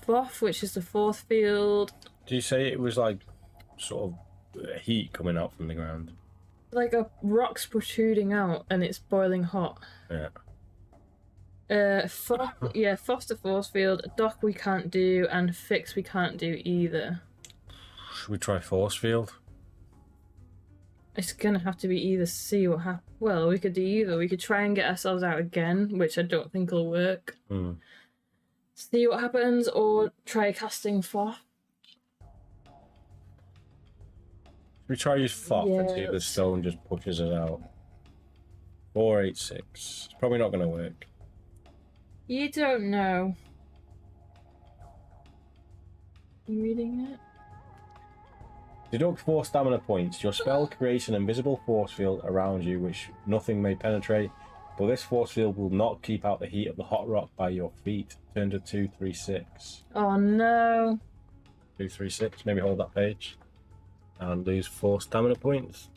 S2: Fourth, which is the force field.
S1: Do you say it was like sort of heat coming out from the ground?
S2: Like a rock's protruding out and it's boiling hot.
S1: Yeah.
S2: Foster force field. Dock we can't do, and fix we can't do either.
S1: Should we try force field?
S2: It's gonna have to be either see what happens. Well, we could do either. We could try and get ourselves out again, which I don't think will work. See what happens, or try casting Foth.
S1: Should we try use Foth and see if the stone just pushes it out? 486. It's probably not going to work.
S2: You don't know. You reading it?
S1: Deduct 4 stamina points. Your spell creates an invisible force field around you which nothing may penetrate, but this force field will not keep out the heat of the hot rock by your feet. Turn to 236.
S2: Oh no.
S1: 236. Maybe hold that page. And lose 4 stamina points.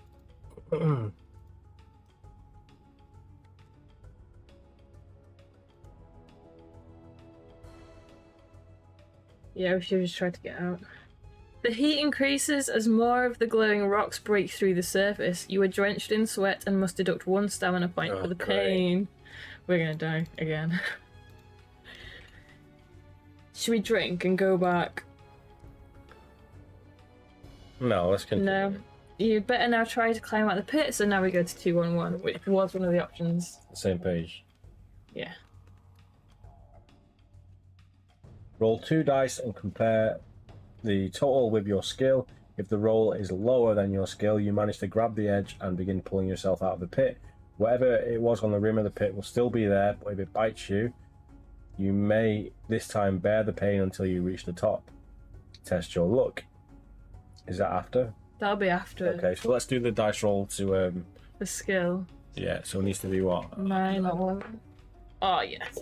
S2: Yeah, we should have just tried to get out. The heat increases as more of the glowing rocks break through the surface. You are drenched in sweat and must deduct 1 stamina point for the pain. We're gonna die again. Should we drink and go back?
S1: No, let's continue.
S2: No. You better now try to climb out the pit, so now we go to 211, which was one of the options.
S1: Same page.
S2: Yeah.
S1: Roll 2 dice and compare the total with your skill. If the roll is lower than your skill, you manage to grab the edge and begin pulling yourself out of the pit. Whatever it was on the rim of the pit will still be there, but if it bites you, you may this time bear the pain until you reach the top. Test your luck. Is that after?
S2: That'll be after.
S1: Okay, so let's do the dice roll to
S2: the skill.
S1: Yeah, so it needs to be what?
S2: 9 or 11. Oh yes.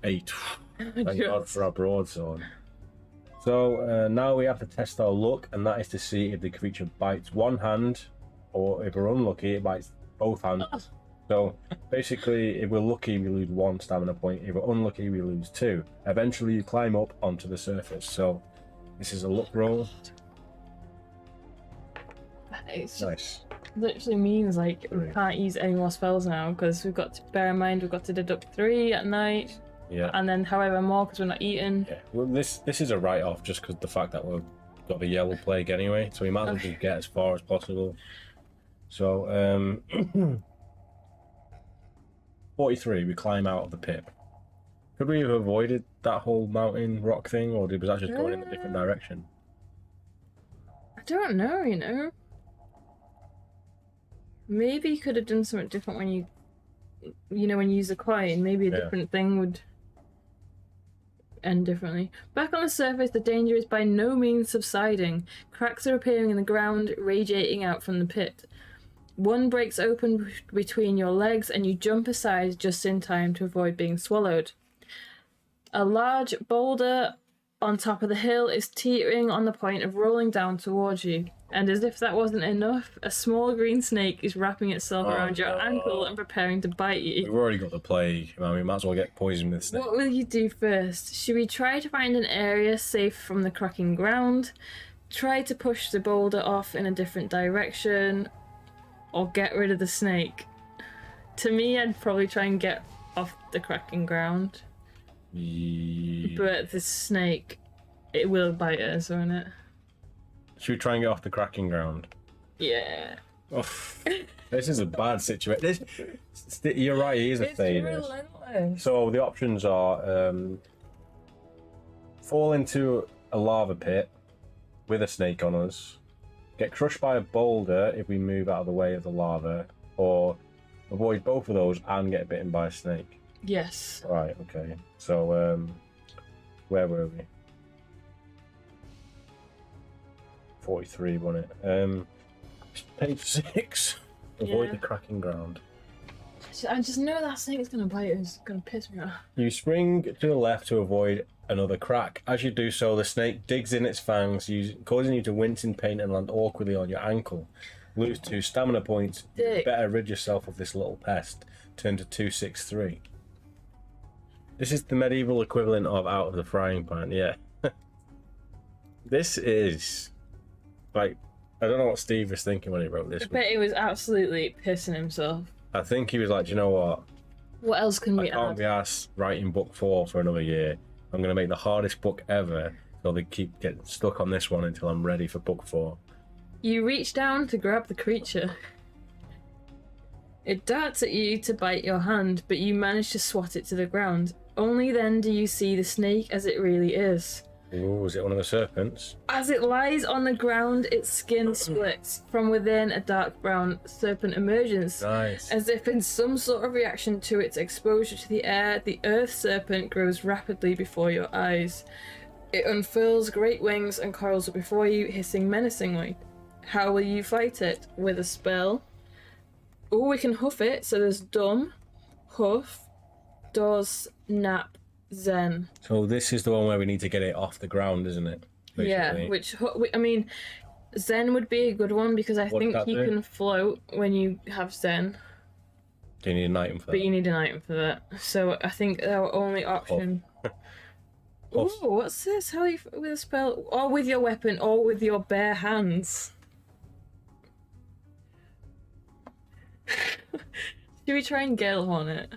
S1: 8. Thank God for our broadsword. So now we have to test our luck, and that is to see if the creature bites one hand, or if we're unlucky, it bites both hands. So basically, if we're lucky, we lose 1 stamina point. If we're unlucky, we lose 2. Eventually, you climb up onto the surface. So this is a luck roll.
S2: It's
S1: Nice.
S2: literally means like we can't use any more spells now because we've got to bear in mind we've got to deduct 3 at night.
S1: Yeah.
S2: And then however more because we're not eating.
S1: Yeah. Well, this is a write-off just because the fact that we've got the yellow plague anyway, so we might as well just get as far as possible. So 43, we climb out of the pit. Could we have avoided that whole mountain rock thing, or was that just going in a different direction?
S2: I don't know, you know. Maybe you could have done something different when when you use a coin. Maybe a different thing would end differently. Back on the surface, the danger is by no means subsiding. Cracks are appearing in the ground, radiating out from the pit. One breaks open between your legs and you jump aside just in time to avoid being swallowed. A large boulder on top of the hill is teetering on the point of rolling down towards you. And as if that wasn't enough, a small green snake is wrapping itself around your ankle and preparing to bite you.
S1: We've already got the plague. I mean, we might as well get poisoned with snake.
S2: What will you do first? Should we try to find an area safe from the cracking ground? Try to push the boulder off in a different direction? Or get rid of the snake? To me, I'd probably try and get off the cracking ground.
S1: Yeah.
S2: But the snake, it will bite us, won't it?
S1: Should we try and get off the cracking ground?
S2: Yeah.
S1: Oh, this is a bad situation. You're right, he is a
S2: It's
S1: sadist.
S2: relentless.
S1: So the options are fall into a lava pit with a snake on us, get crushed by a boulder if we move out of the way of the lava, or avoid both of those and get bitten by a snake.
S2: Yes.
S1: Right, okay. So where were we? 43, wasn't it? Page 6. Avoid
S2: Yeah.
S1: the cracking ground.
S2: I just know that snake's gonna bite us. It's gonna piss me off.
S1: You spring to the left to avoid another crack. As you do so, the snake digs in its fangs, causing you to wince in pain and land awkwardly on your ankle. Lose 2 stamina points.
S2: Dick.
S1: Better rid yourself of this little pest. Turn to 263. This is the medieval equivalent of out of the frying pan, yeah. This is like, I don't know what Steve was thinking when he wrote this.
S2: I bet he was absolutely pissing himself.
S1: I think he was like, do you know what?
S2: What else can we
S1: I can't
S2: add?
S1: be asked writing book 4 for another year. I'm going to make the hardest book ever, so they keep getting stuck on this one until I'm ready for book 4.
S2: You reach down to grab the creature. It darts at you to bite your hand, but you manage to swat it to the ground. Only then do you see the snake as it really is.
S1: Ooh, is it one of the serpents?
S2: As it lies on the ground, its skin splits. From within, a dark brown serpent emerges.
S1: Nice.
S2: As if in some sort of reaction to its exposure to the air, the earth serpent grows rapidly before your eyes. It unfurls great wings and coils up before you, hissing menacingly. How will you fight it? With a spell? Oh, we can huff it, so there's dumb, huff, does, nap, zen.
S1: So this is the one where we need to get it off the ground, isn't it? Basically.
S2: Yeah, which, I mean, zen would be a good one because I
S1: What
S2: think
S1: does that
S2: you
S1: do?
S2: can float when you have zen,
S1: Do you need an item for
S2: but
S1: that?
S2: you need an item for that. So I think our only option...
S1: Huff.
S2: Ooh, what's this? How you with a spell? Or with your weapon, or with your bare hands. Should we try and gale on it?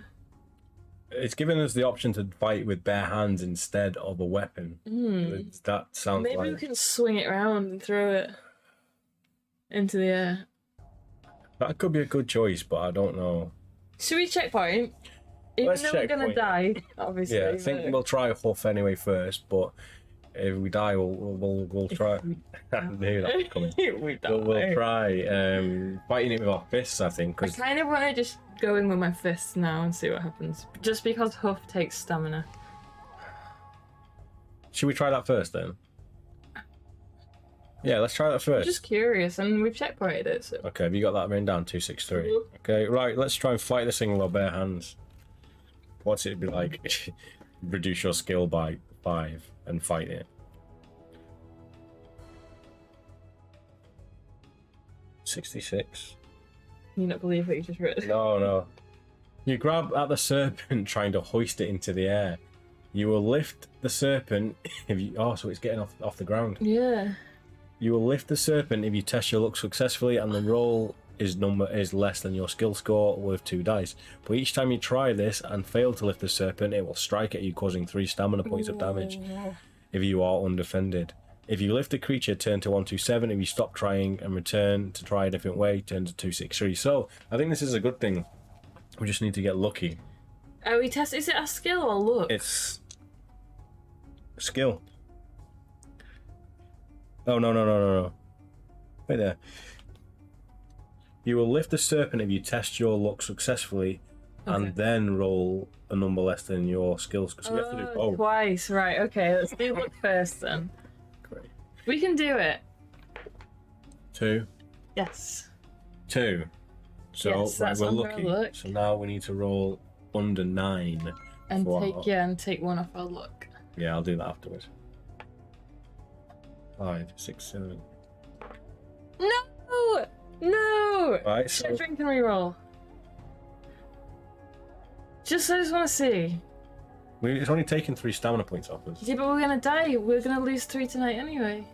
S1: It's given us the option to fight with bare hands instead of a weapon. That sounds
S2: Maybe
S1: like...
S2: we can swing it around and throw it into the air.
S1: That could be a good choice, but I don't know.
S2: Should we checkpoint? Even
S1: Let's
S2: though we're gonna
S1: checkpoint.
S2: die, obviously.
S1: Yeah, I think we'll try Huff anyway first, but if we die, we'll try. I knew that was coming.
S2: we die.
S1: We'll try fighting it with our fists, I think.
S2: I
S1: Cause
S2: kind of want to just go in with my fists now and see what happens. Just because Huff takes stamina.
S1: should we try that first then? Yeah, let's try that
S2: I'm
S1: first.
S2: just curious, and we've checkpointed it, so.
S1: Okay, have you got that written down? 263.
S2: Mhm.
S1: Okay, right. Let's try and fight this thing with our bare hands. What's it be like? Reduce your skill by 5 and fight it. 66.
S2: You not believe what you just read?
S1: No. You grab at the serpent, trying to hoist it into the air. You will lift the serpent if you. Oh, so it's getting off the ground.
S2: Yeah.
S1: You will lift the serpent if you test your luck successfully, and the roll is less than your skill score, worth 2 dice. But each time you try this and fail to lift the serpent, it will strike at you, causing 3 stamina points of damage. If you are undefended. If you lift the creature, turn to 127. If you stop trying and return to try a different way, turn to 263. So I think this is a good thing. We just need to get lucky.
S2: Are we test? Is it a skill or look?
S1: It's skill. Oh no. Wait there. You will lift the serpent if you test your luck successfully, and then roll a number less than your skill score. So you have to do both.
S2: Twice, right? Okay, let's do look first then.
S1: Great.
S2: We can do it.
S1: 2,
S2: Yes.
S1: 2. So
S2: Yes, that's
S1: we're
S2: under our
S1: lucky.
S2: luck.
S1: So now we need to roll under 9.
S2: And
S1: for our-
S2: take one off our luck.
S1: Yeah, I'll do that afterwards. 5, 6, 7.
S2: No! No!
S1: Right,
S2: Should
S1: so
S2: drink and reroll. I just want to see.
S1: it's only taken 3 stamina points off us.
S2: Yeah, but we're gonna die. We're gonna lose 3 tonight anyway.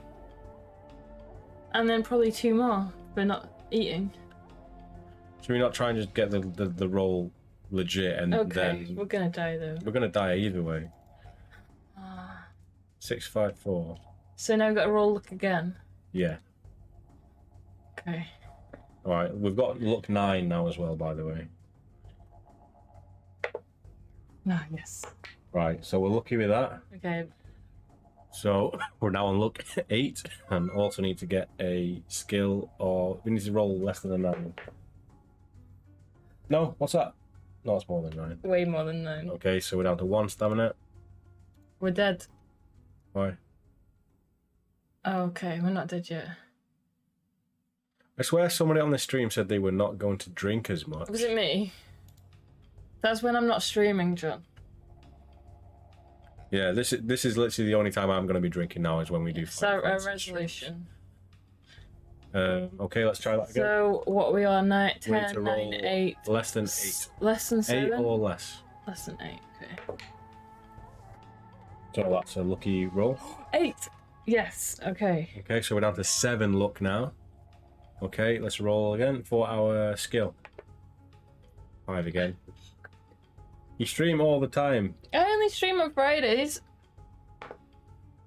S2: And then probably 2 more for not eating.
S1: Should we not try and just get the roll legit and
S2: Okay,
S1: then
S2: we're gonna die though.
S1: we're gonna die either way. 654.
S2: So now we've got to roll luck again.
S1: Yeah.
S2: Okay.
S1: All right, we've got luck 9 now as well, by the way.
S2: Ah, yes.
S1: Right, so we're lucky with that.
S2: Okay.
S1: So we're now on luck 8, and also need to get a skill, or we need to roll less than a 9. No, what's that? No, it's more than 9.
S2: Way more than 9.
S1: Okay, so we're down to 1 stamina.
S2: We're dead.
S1: Why?
S2: Oh, okay, we're not dead yet.
S1: I swear somebody on the stream said they were not going to drink as much.
S2: Was it me? That's when I'm not streaming, John.
S1: Yeah, this is literally the only time I'm going to be drinking now is when we do.
S2: So a resolution.
S1: Okay, let's try that again.
S2: So what we are 9,
S1: We need
S2: 10,
S1: to
S2: 9,
S1: roll
S2: 8.
S1: less than 8.
S2: Less than 7?
S1: 8 or less.
S2: Less than 8, okay.
S1: So that's a lucky roll.
S2: 8! Yes, okay.
S1: Okay, so we're down to 7 luck now. Okay, let's roll again for our skill. 5 again. You stream all the time.
S2: I only stream on Fridays.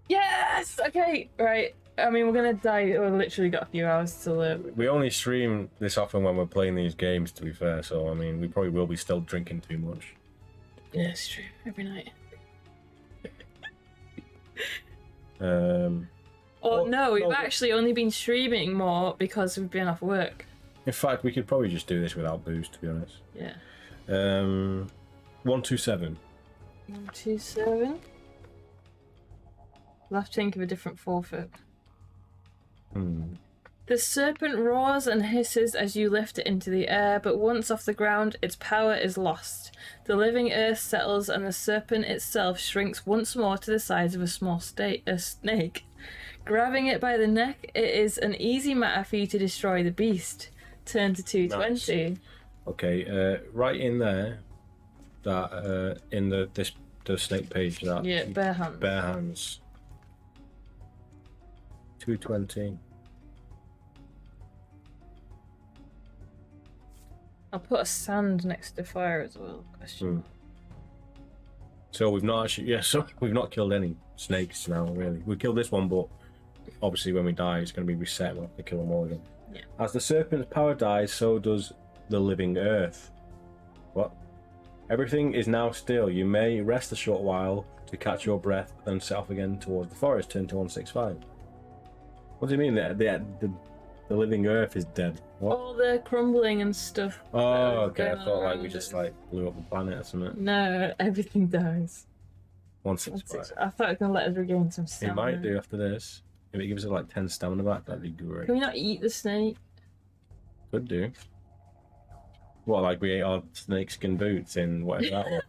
S2: Yes! Okay, right. I mean, we're gonna die. We've literally got a few hours to live.
S1: We only stream this often when we're playing these games, to be fair, so I mean, we probably will be still drinking too much.
S2: Yeah, it's true. Every night.
S1: Oh,
S2: no, we've
S1: no.
S2: actually only been streaming more because we've been off work.
S1: In fact, we could probably just do this without booze, to be honest.
S2: Yeah.
S1: 127.
S2: 127. We'll have to think of a different forfeit. The serpent roars and hisses as you lift it into the air, but once off the ground, its power is lost. The living earth settles and the serpent itself shrinks once more to the size of a small snake. Grabbing it by the neck, it is an easy matter for you to destroy the beast. Turn to 220.
S1: Nice. Okay, right in there, that in the snake page, that
S2: Yeah, bare hands.
S1: bare hands. 220.
S2: I'll put a sand next to fire as well. Question.
S1: So we've not actually, so we've not killed any snakes now, really. We killed this one, but obviously when we die, it's going to be reset. We'll have to kill them all again.
S2: Yeah.
S1: As the serpent's power dies, so does the living earth. What? Everything is now still. You may rest a short while to catch your breath, then set off again towards the forest. Turn to 165. What do you mean? The living earth is dead. What?
S2: All the crumbling and stuff.
S1: Oh, okay. I
S2: going
S1: thought like
S2: around
S1: we just
S2: it.
S1: like blew up the planet or something.
S2: No, everything dies.
S1: 165.
S2: I thought it was going to let us regain some
S1: It
S2: stamina.
S1: might do after this. If it gives us like 10 stamina back, that'd be great.
S2: Can we not eat the snake?
S1: Could do. What, like we ate our snakeskin boots in whatever that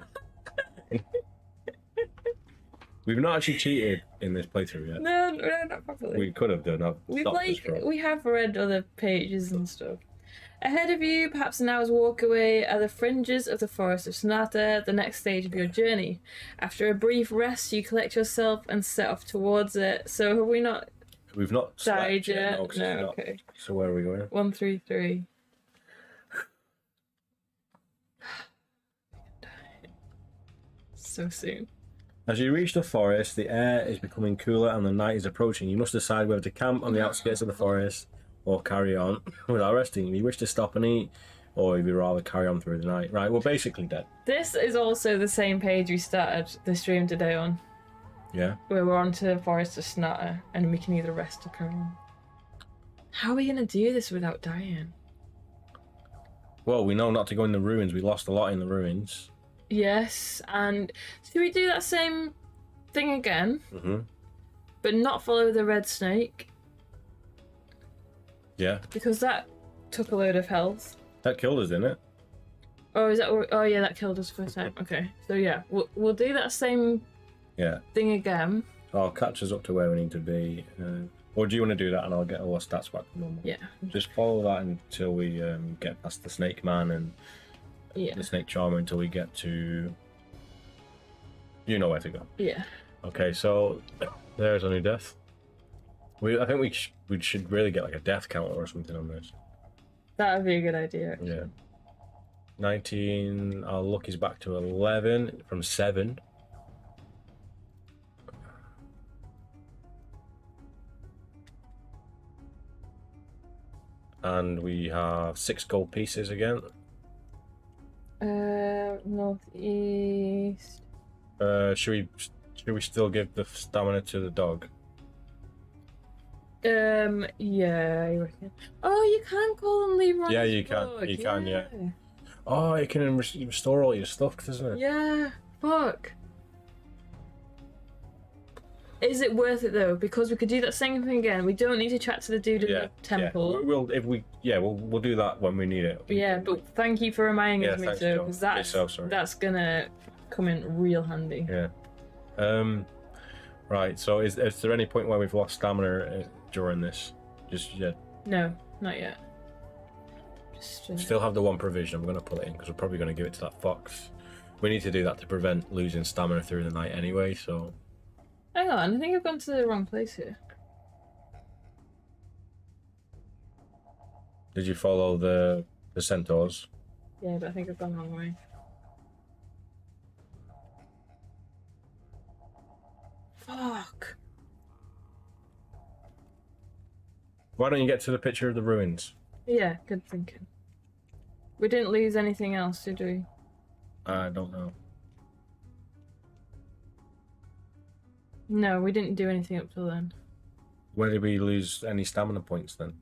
S1: was? We've not actually cheated in this playthrough yet.
S2: No, not properly.
S1: We could have done.
S2: We have read other pages and stuff. Ahead of you, perhaps an hour's walk away, are the fringes of the forest of Sonata, the next stage of your journey. After a brief rest, you collect yourself and set off towards it. So have we not
S1: We've not
S2: died
S1: slept yet.
S2: yet?
S1: No, 'cause
S2: No,
S1: it's not.
S2: okay.
S1: So where are we going?
S2: 133. So soon.
S1: As you reach the forest, the air is becoming cooler and the night is approaching. You must decide whether to camp on the outskirts of the forest or carry on without resting. If you wish to stop and eat, or if you rather carry on through the night. Right, we're basically dead.
S2: This is also the same page we started the stream today on.
S1: Yeah.
S2: Where we're on to the forest of Sonata and we can either rest or carry on. How are we going to do this without dying?
S1: Well, we know not to go in the ruins. We lost a lot in the ruins.
S2: Yes, and should we do that same thing again, but not follow the red snake?
S1: Yeah.
S2: Because that took a load of health.
S1: That killed us, didn't it?
S2: Oh, is that? Oh, yeah, that killed us first time. Okay, so yeah, we'll do that same thing again.
S1: I'll catch us up to where we need to be. Or do you want to do that and I'll get all our stats back to normal?
S2: Yeah.
S1: Just follow that until we get past the Snake Man and the Snake Charmer until we get to... You know where to go.
S2: Yeah.
S1: Okay, so there's our new death. I think we should really get like a death counter or something on this.
S2: That would be a good idea.
S1: Yeah. 19, our luck is back to 11 from 7. And we have 6 gold pieces again.
S2: Northeast.
S1: Should we still give the stamina to the dog?
S2: Yeah, I reckon. Oh, you can call them Leroy's
S1: Yeah, you can.
S2: book.
S1: You can, yeah. Oh, it can restore all your stuff, doesn't it?
S2: Yeah, fuck. Is it worth it though? Because we could do that same thing again. We don't need to chat to the dude in the temple.
S1: Yeah. We'll do that when we need it.
S2: Yeah, but thank you for reminding me
S1: thanks,
S2: too,
S1: Joe.
S2: because
S1: Sorry.
S2: that's gonna come in real handy.
S1: Yeah. Right. So is there any point where we've lost stamina during this? Just yet?
S2: No, not yet.
S1: Still have the 1 provision. I'm gonna put it in because we're probably gonna give it to that fox. We need to do that to prevent losing stamina through the night anyway. So.
S2: Hang on, I think I've gone to the wrong place here.
S1: Did you follow the centaurs?
S2: Yeah, but I think I've gone the wrong way. Fuck.
S1: Why don't you get to the picture of the ruins?
S2: Yeah, good thinking. We didn't lose anything else, did we?
S1: I don't know.
S2: No, we didn't do anything up till then.
S1: Where did we lose any stamina points then?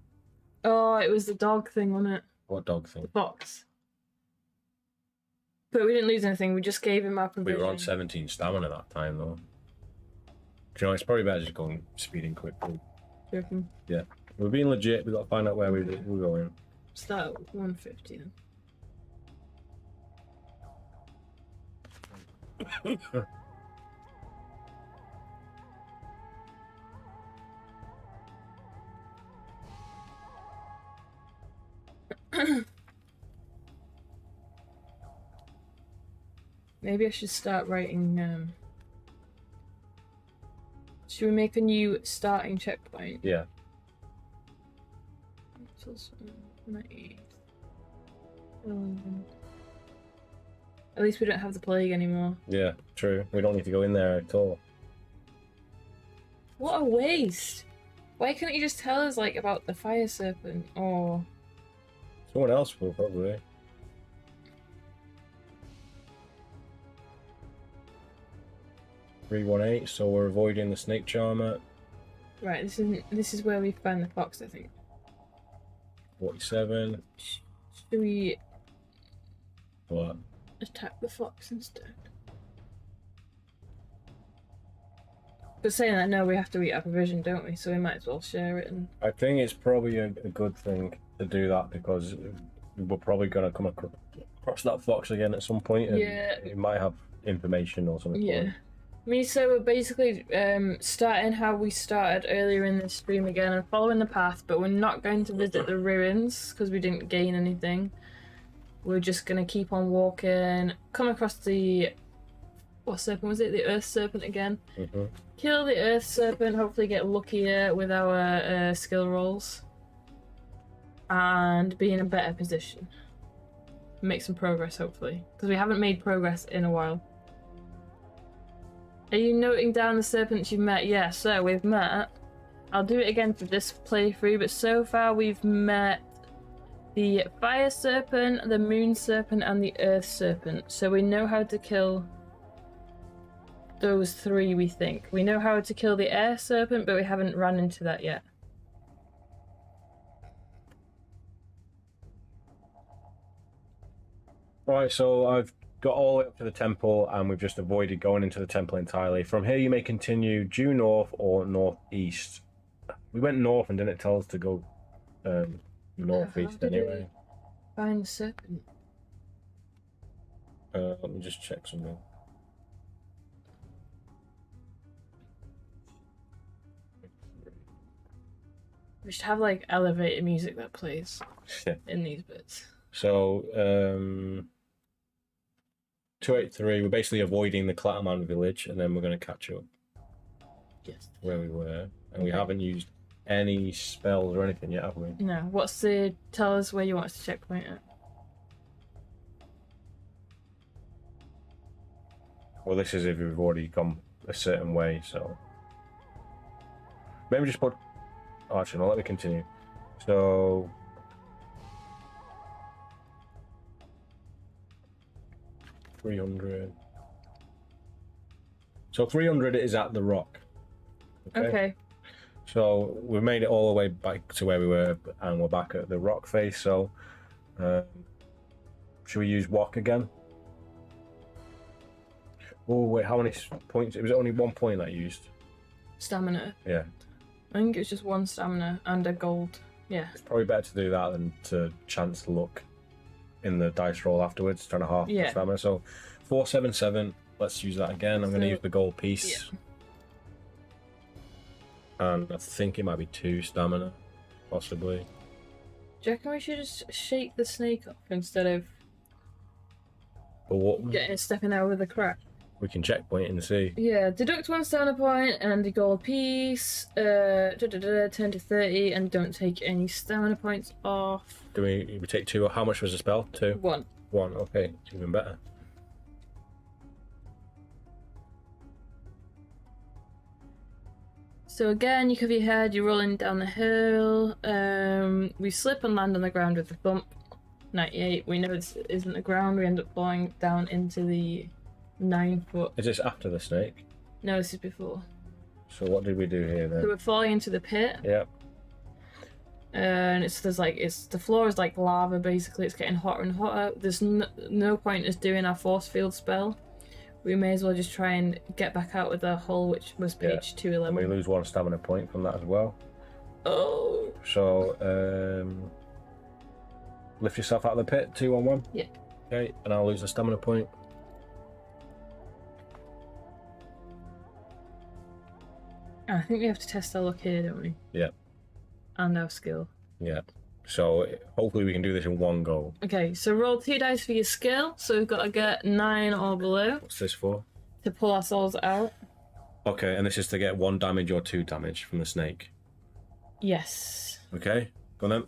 S2: Oh, it was the dog thing, wasn't it?
S1: What dog thing?
S2: The fox. But we didn't lose anything, we just gave him our
S1: We
S2: provision.
S1: were on 17 stamina that time though. Do you know, it's probably better just going speeding quickly.
S2: Joking.
S1: Yeah. We're being legit, we've got to find out where we're going.
S2: Start at 150 then. Maybe I should start writing. Should we make a new starting checkpoint?
S1: Yeah.
S2: At least we don't have the plague anymore.
S1: Yeah, true. We don't need to go in there at all.
S2: What a waste! Why couldn't you just tell us like about the fire serpent or
S1: Someone else will probably. $318, so we're avoiding the snake charmer.
S2: right? This is where we find the fox, I think.
S1: 47.
S2: Should we
S1: What?
S2: attack the fox instead? But saying that, no, we have to eat our provision, don't we? So we might as well share it. And
S1: I think it's probably a good thing to do that because we're probably going to come across that fox again at some point. And
S2: yeah,
S1: it might have information or something.
S2: yeah. So we're basically starting how we started earlier in the stream again and following the path, but we're not going to visit the ruins because we didn't gain anything. We're just going to keep on walking, come across the... what serpent was it? The earth serpent again.
S1: Mm-hmm.
S2: Kill the earth serpent, hopefully get luckier with our skill rolls. And be in a better position. Make some progress, hopefully. Because we haven't made progress in a while. Are you noting down the serpents you've met? Yeah, so we've met. I'll do it again for this playthrough, but so far we've met the fire serpent, the moon serpent, and the earth serpent. So we know how to kill those 3, we think. We know how to kill the air serpent, but we haven't run into that yet.
S1: Right, so I've got all the way up to the temple and we've just avoided going into the temple entirely. From here you may continue due north or northeast. We went north and didn't tell us to go northeast anyway.
S2: Find the serpent.
S1: Let me just check something.
S2: We should have like elevator music that plays in these bits.
S1: So 283, we're basically avoiding the Clataman village and then we're going to catch up.
S2: Yes.
S1: Where we were. And we haven't used any spells or anything yet, have we?
S2: No. What's the... tell us where you want us to checkpoint at.
S1: Well, this is if we've already gone a certain way, so... Maybe just put... Oh, actually, no, let me continue. So... 300. So 300 is at the rock.
S2: Okay.
S1: So we've made it all the way back to where we were, and we're back at the rock face. So, should we use walk again? Oh wait, how many points? It was only 1 point that I used.
S2: Stamina.
S1: Yeah.
S2: I think it's just 1 stamina and a gold. Yeah.
S1: It's probably better to do that than to chance luck in the dice roll afterwards, trying to half the stamina. So 477. Let's use that again. I'm going to use the gold piece. Yeah. And I think it might be 2 stamina, possibly.
S2: Do you reckon we should just shake the snake off instead of getting it stepping over the crack?
S1: We can checkpoint and see.
S2: Yeah, deduct 1 stamina point and a gold piece. 10 to 30, and don't take any stamina points off.
S1: Do we take 2? How much was the spell? 2?
S2: 1.
S1: 1, okay. Even better.
S2: So again, you cover your head, you're rolling down the hill. We slip and land on the ground with a thump. 98. We know this isn't the ground. We end up falling down into the 9 foot.
S1: Is this after the snake?
S2: No, this is before.
S1: So what did we do here then?
S2: So we're falling into the pit.
S1: Yep.
S2: And the floor is like lava basically. It's getting hotter and hotter. There's no point us doing our force field spell. We may as well just try and get back out with our hull, which was page 211.
S1: And we lose 1 stamina point from that as well.
S2: Oh.
S1: So lift yourself out of the pit. 211.
S2: Yeah.
S1: Okay, and I'll lose a stamina point.
S2: I think we have to test our luck here, don't we?
S1: Yeah.
S2: And our skill.
S1: Yeah. So hopefully we can do this in 1 go.
S2: Okay, so roll 2 dice for your skill. So we've got to get 9 or below.
S1: What's this for?
S2: To pull ourselves out.
S1: Okay, and this is to get 1 damage or 2 damage from the snake.
S2: Yes.
S1: Okay, go on then.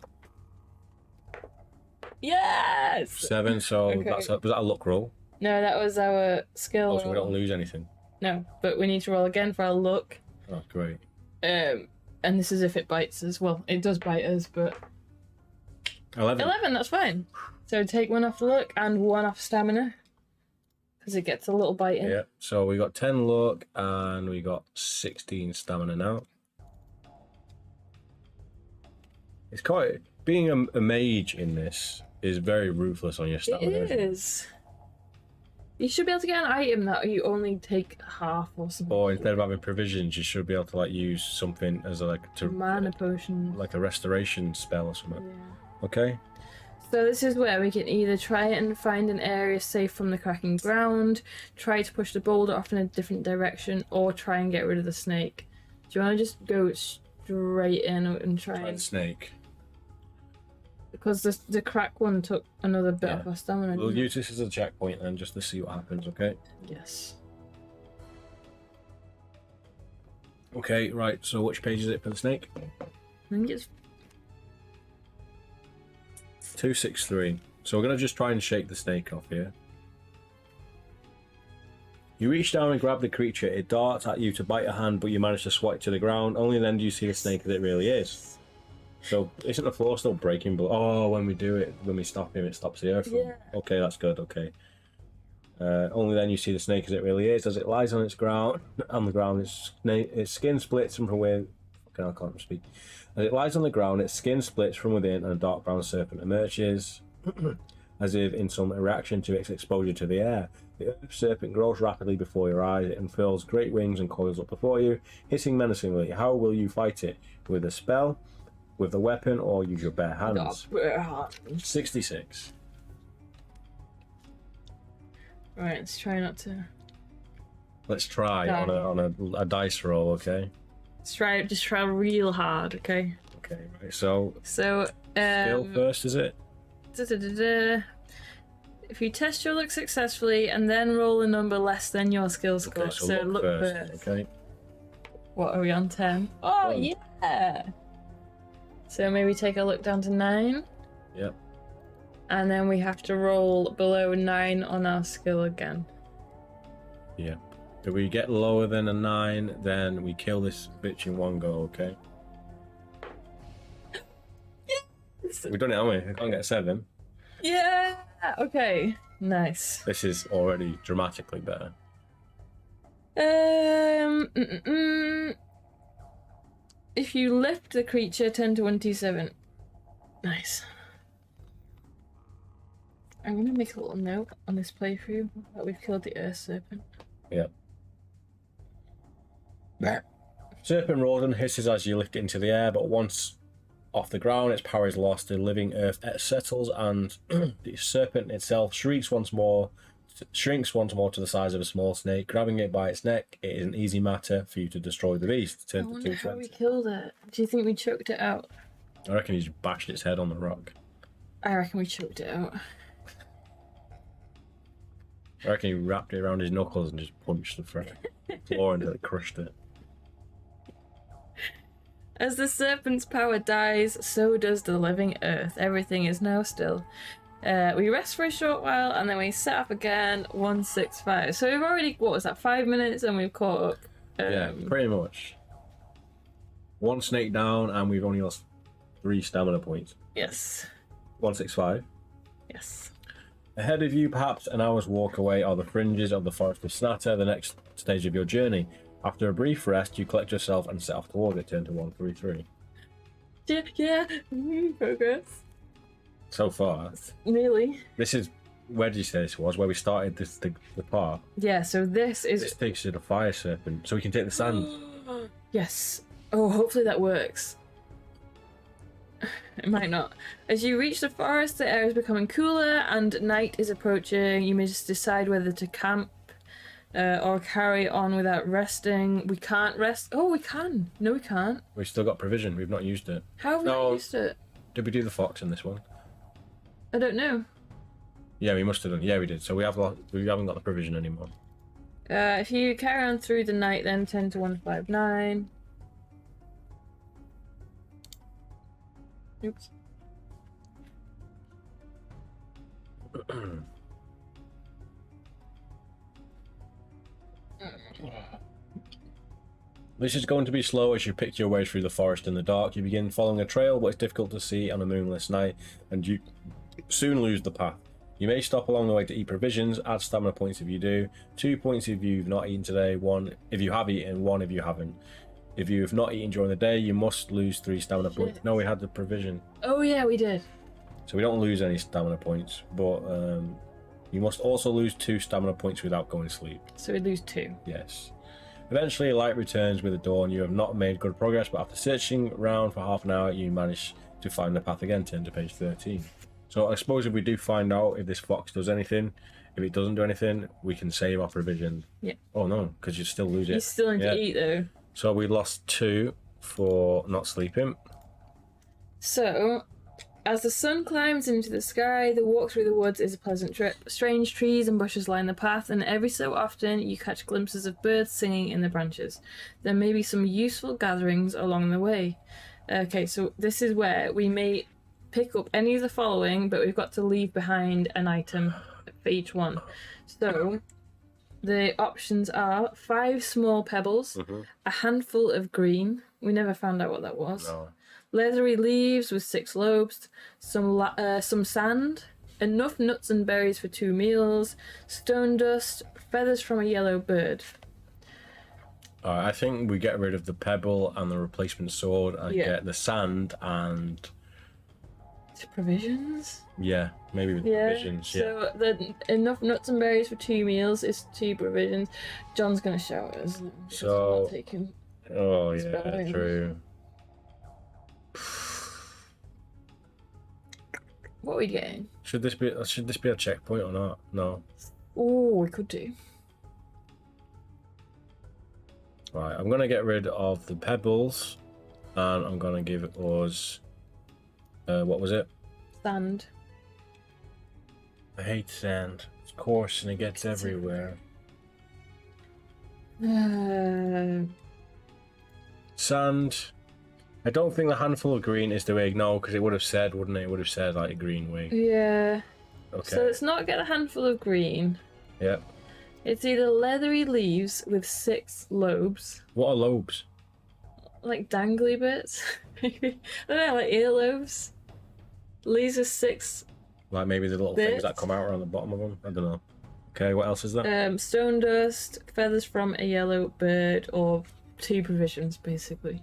S2: Yes!
S1: 7, so
S2: Okay.
S1: was that a luck roll?
S2: No, that was our skill.
S1: Oh, so we don't lose anything.
S2: No, but we need to roll again for our luck.
S1: Oh, great.
S2: And this is if it bites us. Well, it does bite us, but
S1: 11.
S2: 11, that's fine. So take 1 off the luck and 1 off stamina. Because it gets a little bite in.
S1: Yeah, so we got 10 luck and we got 16 stamina now. It's quite... Being a mage in this is very ruthless on your stamina.
S2: It is. You should be able to get an item that you only take half or something.
S1: Or instead of having provisions, you should be able to like use something as
S2: mana potion.
S1: like a restoration spell or something.
S2: Yeah.
S1: Okay.
S2: So this is where we can either try and find an area safe from the cracking ground, try to push the boulder off in a different direction, or try and get rid of the snake. Do you want to just go straight in and try and
S1: snake?
S2: Because the crack one took another bit of our stamina.
S1: We'll use this as a checkpoint then, just to see what happens. Okay.
S2: Yes.
S1: Okay. Right. So which page is it for the snake?
S2: I think it's
S1: 263. So we're gonna just try and shake the snake off here. You reach down and grab the creature. It darts at you to bite your hand, but you manage to swat it to the ground. Only then do you see the snake as it really is. So isn't the floor still breaking? But when we stop him, it stops the earth.
S2: Yeah.
S1: Okay, that's good. Okay. Only then you see the snake as it really is. As it lies on its ground, its skin splits from within. Okay, I can't speak. As it lies on the ground, its skin splits from within, and a dark brown serpent emerges, as if in some reaction to its exposure to the air. The earth serpent grows rapidly before your eyes. It unfurls great wings and coils up before you, hissing menacingly. How will you fight it? With a spell, with a weapon, or use your bare hands? 66.
S2: Right, let's try not to.
S1: Let's try on a dice roll, okay?
S2: Let's try real hard, okay?
S1: Okay, right. So
S2: skill
S1: first, is it?
S2: If you test your luck successfully and then roll a number less than your skill score,
S1: Okay, so look first. Okay.
S2: What are we on? 10? Oh, yeah! So maybe take a look down to 9.
S1: Yep.
S2: And then we have to roll below 9 on our skill again.
S1: Yeah. If we get lower than a 9, then we kill this bitch in 1 go, okay?
S2: Yes!
S1: We've done it, haven't we? I can't get a 7.
S2: Yeah! Okay. Nice.
S1: This is already dramatically better.
S2: If you lift the creature, 10 to 1d7. Nice. I'm gonna make a little note on this playthrough that we've killed the Earth Serpent.
S1: Yep. Serpent rodent hisses as you lift it into the air, but once off the ground, its power is lost. The living earth settles, and the serpent itself shrinks once more to the size of a small snake. Grabbing it by its neck, it is an easy matter for you to destroy the beast.
S2: I wonder how we killed it. Do you think we choked it out?
S1: I reckon he's bashed its head on the rock.
S2: I reckon we choked it out.
S1: I reckon he wrapped it around his knuckles and just punched the floor until it crushed it.
S2: As the serpent's power dies, so does the living earth. Everything is now still. We rest for a short while and then we set up again. 165. So we've already, what was that, 5 minutes, and we've caught up.
S1: Yeah, pretty much. One snake down and we've only lost 3 stamina points.
S2: Yes.
S1: 165.
S2: Yes.
S1: Ahead of you, perhaps an hour's walk away, are the fringes of the forest of Snatter, the next stage of your journey. After a brief rest, you collect yourself and set off toward it. Turn to 133.
S2: Yeah. Progress.
S1: So far.
S2: Nearly.
S1: This is, where did you say this was? Where we started the part?
S2: Yeah, so this
S1: takes you to the fire serpent, so we can take the sand.
S2: Yes. Oh, hopefully that works. It might not. As you reach the forest, the air is becoming cooler and night is approaching. You may just decide whether to camp or carry on without resting. We can't rest. Oh, we can. No, we can't.
S1: We've still got provision. We've not used it.
S2: How have we not used it?
S1: Did we do the fox in this one?
S2: I don't know.
S1: Yeah, we must have done. Yeah, we did. So we haven't got the provision anymore.
S2: If you carry on through the night, then 10 to 159. Oops.
S1: This is going to be slow as you pick your way through the forest in the dark. You begin following a trail, but it's difficult to see on a moonless night, and you soon lose the path. You may stop along the way to eat provisions, add stamina points if you do, 2 points if you've not eaten today, 1 if you have eaten, 1 if you haven't. If you have not eaten during the day, you must lose 3 stamina points. No, we had the provision.
S2: Oh yeah, we did.
S1: So we don't lose any stamina points, but you must also lose 2 stamina points without going to sleep.
S2: So we lose 2.
S1: Yes. Eventually, light returns with the dawn. You have not made good progress, but after searching around for half an hour, you manage to find the path again. Turn to page 13. So I suppose if we do find out if this fox does anything, if it doesn't do anything, we can save our provision.
S2: Yeah.
S1: Oh no, because you still lose it.
S2: You still need to eat though.
S1: So we lost 2 for not sleeping.
S2: So, as the sun climbs into the sky, the walk through the woods is a pleasant trip. Strange trees and bushes line the path, and every so often you catch glimpses of birds singing in the branches. There may be some useful gatherings along the way. Okay, so this is where we may pick up any of the following, but we've got to leave behind an item for each one. So, the options are 5 small pebbles, a handful of green. We never found out what that was.
S1: No.
S2: Leathery leaves with 6 lobes, some sand, enough nuts and berries for 2 meals, stone dust, feathers from a yellow bird.
S1: I think we get rid of the pebble and the replacement sword and get the sand and...
S2: provisions?
S1: Yeah, maybe with provisions,
S2: So the enough nuts and berries for 2 meals is 2 provisions. John's going to shout at us.
S1: So... Oh, yeah,
S2: spelling.
S1: true.
S2: What are we getting?
S1: Should this be a checkpoint or not? No.
S2: Oh, we could do.
S1: Right, I'm gonna get rid of the pebbles, and I'm gonna give us. What was it?
S2: Sand.
S1: I hate sand. It's coarse and it gets everywhere. Sand. I don't think the handful of green is the wig, no, because it would have said, wouldn't it? It would have said like a green wig.
S2: Yeah.
S1: Okay.
S2: So let's not get a handful of green.
S1: Yep.
S2: It's either leathery leaves with 6 lobes.
S1: What are lobes?
S2: Like dangly bits, maybe. I don't know, like earlobes. Leaves with 6
S1: Like maybe the little things that come out around the bottom of them. I don't know. Okay, what else is there?
S2: Stone dust, feathers from a yellow bird, or 2 provisions, basically.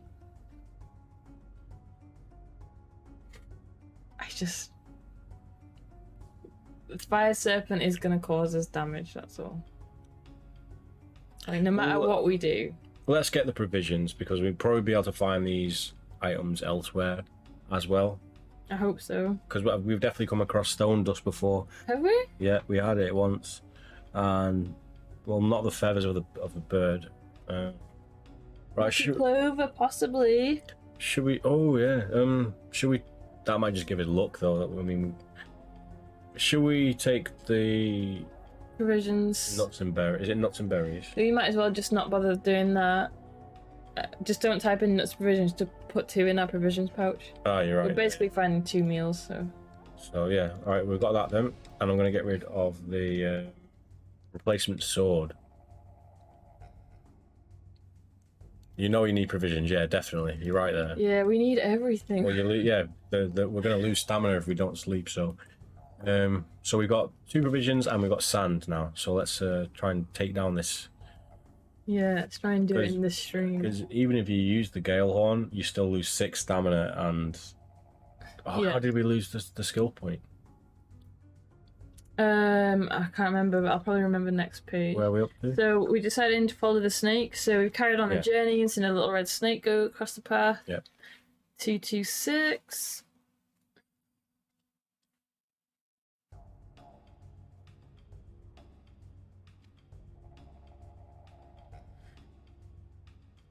S2: The fire serpent is going to cause us damage, that's all. Like, no matter what we do.
S1: Let's get the provisions, because we'll probably be able to find these items elsewhere as well.
S2: I hope so.
S1: Because we've definitely come across stone dust before.
S2: Have we?
S1: Yeah, we had it once. And, well, not the feathers of the bird. Right,
S2: Clover, possibly.
S1: Should we... Oh, yeah. Should we... That might just give it luck, though. I mean... Should we take the...
S2: Provisions.
S1: Nuts and berries. Is it nuts and berries?
S2: You might as well just not bother doing that. Just don't type in nuts provisions to put 2 in our provisions pouch.
S1: Ah, you're right.
S2: We're basically finding 2 meals, so...
S1: So, yeah. Alright, we've got that then. And I'm going to get rid of the replacement sword. You know you need provisions, yeah, definitely. You're right there.
S2: Yeah, we need everything.
S1: Well, we're going to lose stamina if we don't sleep, so... So we've got 2 provisions and we've got sand now. So let's try and take down this.
S2: Yeah, let's try and do it in this stream.
S1: Because even if you use the Gale Horn, you still lose 6 stamina and... How did we lose the skill point?
S2: I can't remember, but I'll probably remember next page.
S1: Where are we up to?
S2: So we decided to follow the snake. So we've carried on the journey and seen a little red snake go across the path.
S1: Yep.
S2: 226.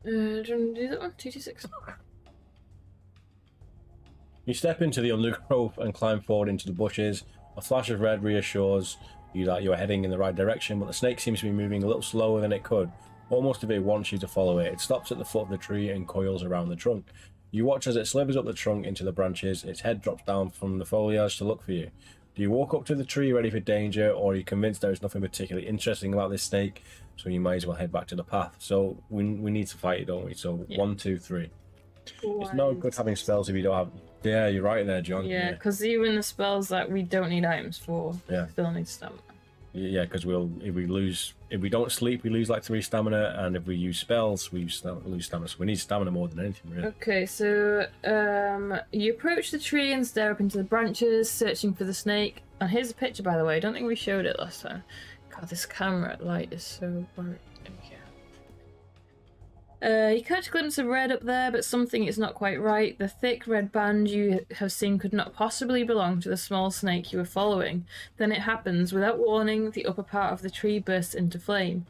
S2: Do you want to do that one? 226.
S1: You step into the undergrowth and climb forward into the bushes. A flash of red reassures you that you are heading in the right direction, but the snake seems to be moving a little slower than it could, almost if it wants you to follow it. It stops at the foot of the tree and coils around the trunk. You watch as it slithers up the trunk into the branches. Its head drops down from the foliage to look for you. Do you walk up to the tree ready for danger, or are you convinced there is nothing particularly interesting about this snake, so you might as well head back to the path? So we need to fight it, don't we? So 1, 2, 3. It's no good having spells if you don't have... Yeah, you're right there, John.
S2: Yeah, because even the spells that we don't need items for, still need stamina.
S1: Yeah, because if we don't sleep, we lose like 3 stamina, and if we use spells, we lose stamina. So we need stamina more than anything, really.
S2: Okay, so you approach the tree and stare up into the branches, searching for the snake. And here's a picture, by the way. I don't think we showed it last time. God, this camera light is so bright. You catch a glimpse of red up there, but something is not quite right. The thick red band you have seen could not possibly belong to the small snake you were following. Then it happens. Without warning, the upper part of the tree bursts into flame.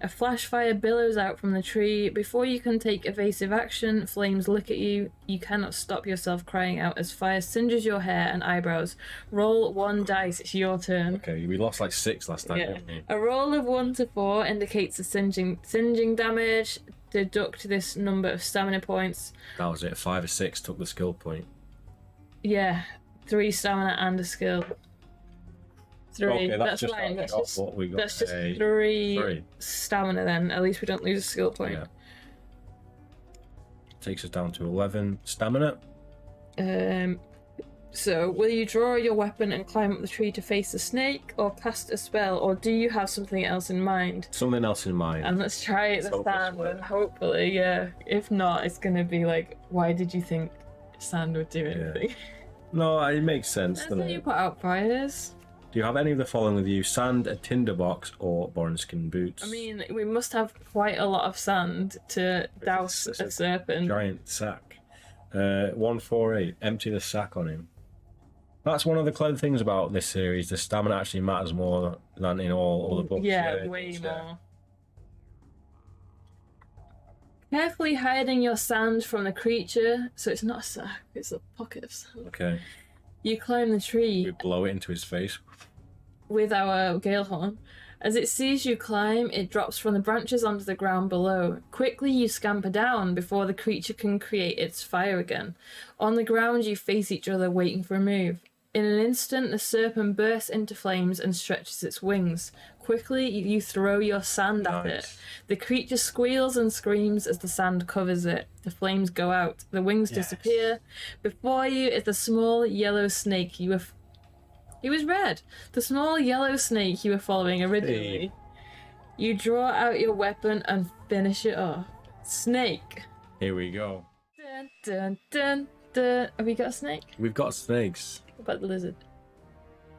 S2: A flash fire billows out from the tree. Before you can take evasive action, flames lick at you. You cannot stop yourself crying out as fire singes your hair and eyebrows. Roll 1 dice. It's your turn.
S1: Okay, we lost like 6 last time.
S2: Yeah. A roll of 1 to 4 indicates the singeing damage. Deduct this number of stamina points.
S1: That was it. 5 or 6 took the skill point.
S2: Yeah, 3 stamina and a skill. 3.
S1: Okay,
S2: that's fine. That's just,
S1: what we got.
S2: that's just 3 stamina then. At least we don't lose a skill point.
S1: Yeah. Takes us down to 11 stamina.
S2: So, will you draw your weapon and climb up the tree to face the snake, or cast a spell, or do you have something else in mind?
S1: Something else in mind.
S2: And let's try it the sand, and hopefully, yeah. If not, it's gonna be like, why did you think sand would do anything? Yeah.
S1: No, it makes sense.
S2: That's how you put out fires.
S1: Do you have any of the following with you? Sand, a tinderbox, or Borenskin boots?
S2: I mean, we must have quite a lot of sand to douse a serpent.
S1: Giant sack. 148. Empty the sack on him. That's one of the clever things about this series. The stamina actually matters more than in all other books.
S2: Yeah, way more. Carefully hiding your sand from the creature, so it's not a sack, it's a pocket of sand.
S1: Okay.
S2: You climb the tree.
S1: We blow it into his face.
S2: With our gale horn. As it sees you climb, it drops from the branches onto the ground below. Quickly you scamper down before the creature can create its fire again. On the ground you face each other waiting for a move. In an instant, the serpent bursts into flames and stretches its wings. Quickly, you throw your sand at it. The creature squeals and screams as the sand covers it. The flames go out. The wings disappear. Before you is the small yellow snake you have He was red. The small yellow snake you were following originally.
S1: Hey.
S2: You draw out your weapon and finish it off. Snake.
S1: Here we go.
S2: Dun, dun, dun, dun. Have we got a snake?
S1: We've got snakes.
S2: What about the lizard?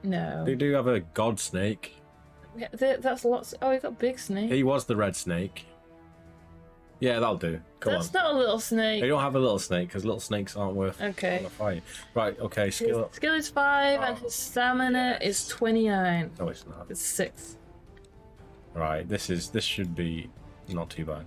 S2: No.
S1: They do have a god snake.
S2: Yeah, that's lots. Oh, we got big snake.
S1: He was the red snake. Yeah, that'll do. Come
S2: That's
S1: on.
S2: not a little snake.
S1: They don't have a little snake because little snakes aren't worth
S2: Okay.
S1: a fight. Right, okay, skill up.
S2: His skill is 5 and
S1: Oh,
S2: his stamina is 29.
S1: No, it's not.
S2: It's 6.
S1: Right, this should be not too bad.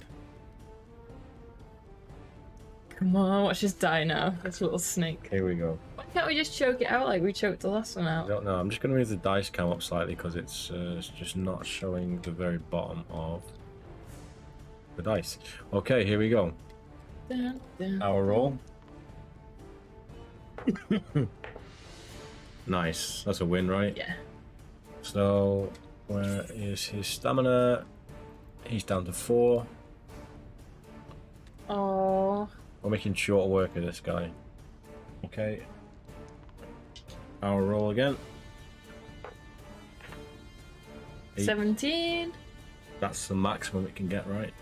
S2: Come on, watch this die now. This little snake.
S1: Here we go.
S2: Why can't we just choke it out like we choked the last one
S1: I
S2: out?
S1: don't know. I'm just going to move the dice cam up slightly because it's just not showing the very bottom of the dice. Okay, here we go.
S2: Dun, dun.
S1: Our roll. Nice. That's a win, right?
S2: Yeah.
S1: So, where is his stamina? He's down to 4.
S2: Oh.
S1: We're making short work of this guy. Okay. Our roll again. 8.
S2: 17.
S1: That's the maximum it can get, right?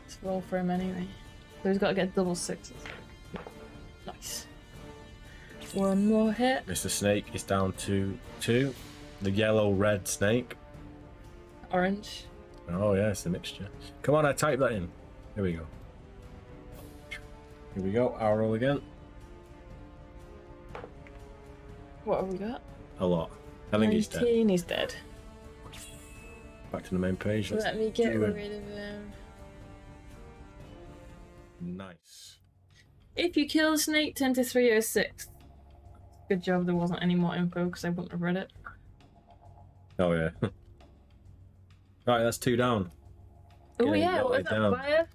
S2: Let's roll for him anyway. So he's got to get double 6s. Nice. One more hit.
S1: Mr. Snake is down to 2. The yellow-red snake.
S2: Orange.
S1: Oh, yeah, it's the mixture. Come on, I typed that in. Here we go. Here we go. Our roll again.
S2: What have we got?
S1: A lot. I think he's dead.
S2: 19. He's dead.
S1: Back to the main page. Let's
S2: Let me get
S1: do it.
S2: rid of him.
S1: Nice.
S2: If you kill a snake, 10 to 306. Good job there wasn't any more info because I wouldn't have read it.
S1: Oh, yeah. Right, that's 2 down.
S2: Oh
S1: Getting
S2: yeah, what was
S1: melted
S2: that
S1: down.
S2: fire?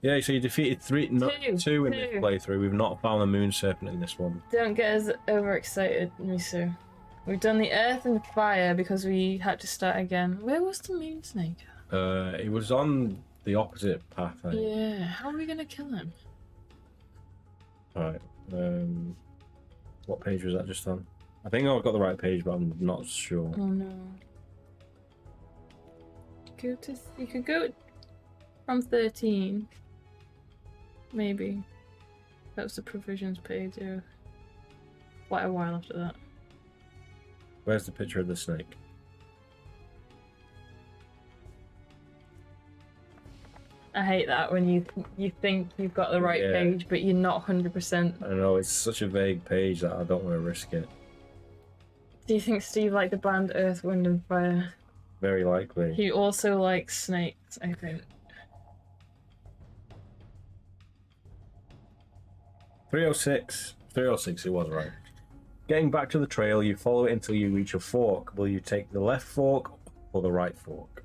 S1: Yeah, so you defeated 3, no,
S2: Two.
S1: 2 in this
S2: Two.
S1: playthrough. We've not found the moon serpent in this one.
S2: Don't get us overexcited, Misu. We've done the earth and fire because we had to start again. Where was the moon snake?
S1: It was on the opposite path, I think.
S2: Yeah, how are we gonna kill him?
S1: Alright. What page was that just on? I think I've got the right page, but I'm not sure.
S2: Oh no. You could go from 13. Maybe. That was the provisions page, yeah. Quite a while after that.
S1: Where's the picture of the snake?
S2: I hate that when you think you've got the right
S1: Yeah.
S2: page, but you're not 100%.
S1: I don't know, it's such a vague page that I don't want to risk it.
S2: Do you think Steve liked the band Earth, Wind and Fire?
S1: Very likely.
S2: He also likes snakes, I think.
S1: 306. 306, it was right. Getting back to the trail, you follow it until you reach a fork. Will you take the left fork or the right fork?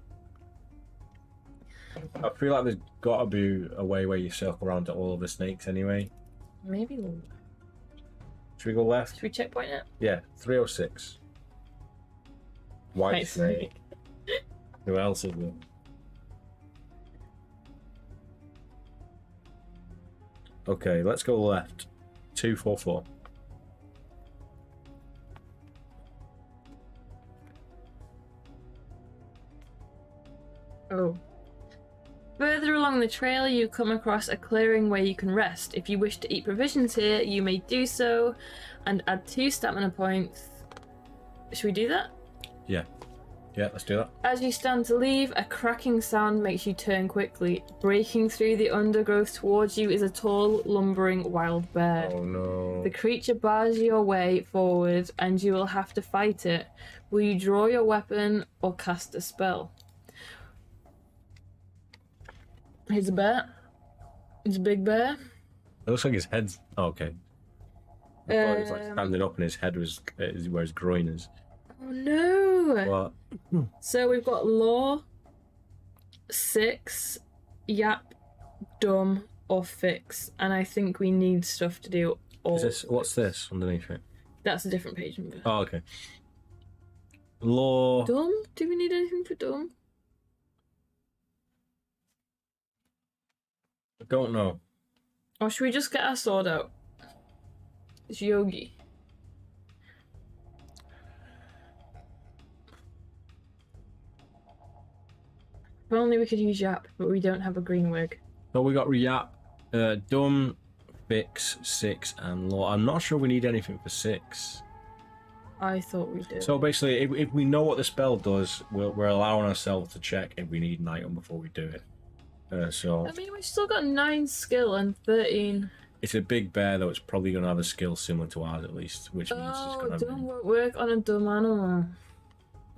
S1: I feel like there's got to be a way where you circle around to all of the snakes anyway.
S2: Maybe.
S1: Should we go left?
S2: Should we checkpoint it?
S1: Yeah, 306. White
S2: White
S1: snake. Who else is there? Okay, let's go left. 244.
S2: Oh. Further along the trail, you come across a clearing where you can rest. If you wish to eat provisions here, you may do so and add 2 stamina points. Should we do that?
S1: Yeah. Yeah, let's do that.
S2: As you stand to leave, a cracking sound makes you turn quickly. Breaking through the undergrowth towards you is a tall, lumbering wild bear.
S1: Oh no.
S2: The creature bars your way forward and you will have to fight it. Will you draw your weapon or cast a spell? Here's a bear. It's a big bear.
S1: It looks like his head's... Oh, okay. I thought he was like standing up and his head was where his groin is.
S2: Oh no!
S1: What?
S2: So we've got law, 6, yap, dumb, or fix. And I think we need stuff to do all.
S1: Is this, what's this underneath it?
S2: That's a different page number.
S1: Oh, okay. Law...
S2: Dumb? Do we need anything for dumb?
S1: I don't know.
S2: Or should we just get our sword out? It's yogi. If only we could use Yap, but we don't have a green wig.
S1: So we got Yap, Dumb, Fix, 6, and Law. I'm not sure we need anything for 6.
S2: I thought we did.
S1: So basically, if we know what the spell does, we're allowing ourselves to check if we need an item before we do it. So
S2: I mean, we've still got 9 skill and 13.
S1: it's a big bear, though. It's probably going to have a skill similar to ours, at least, which means it's going to
S2: dumb won't work on a dumb animal.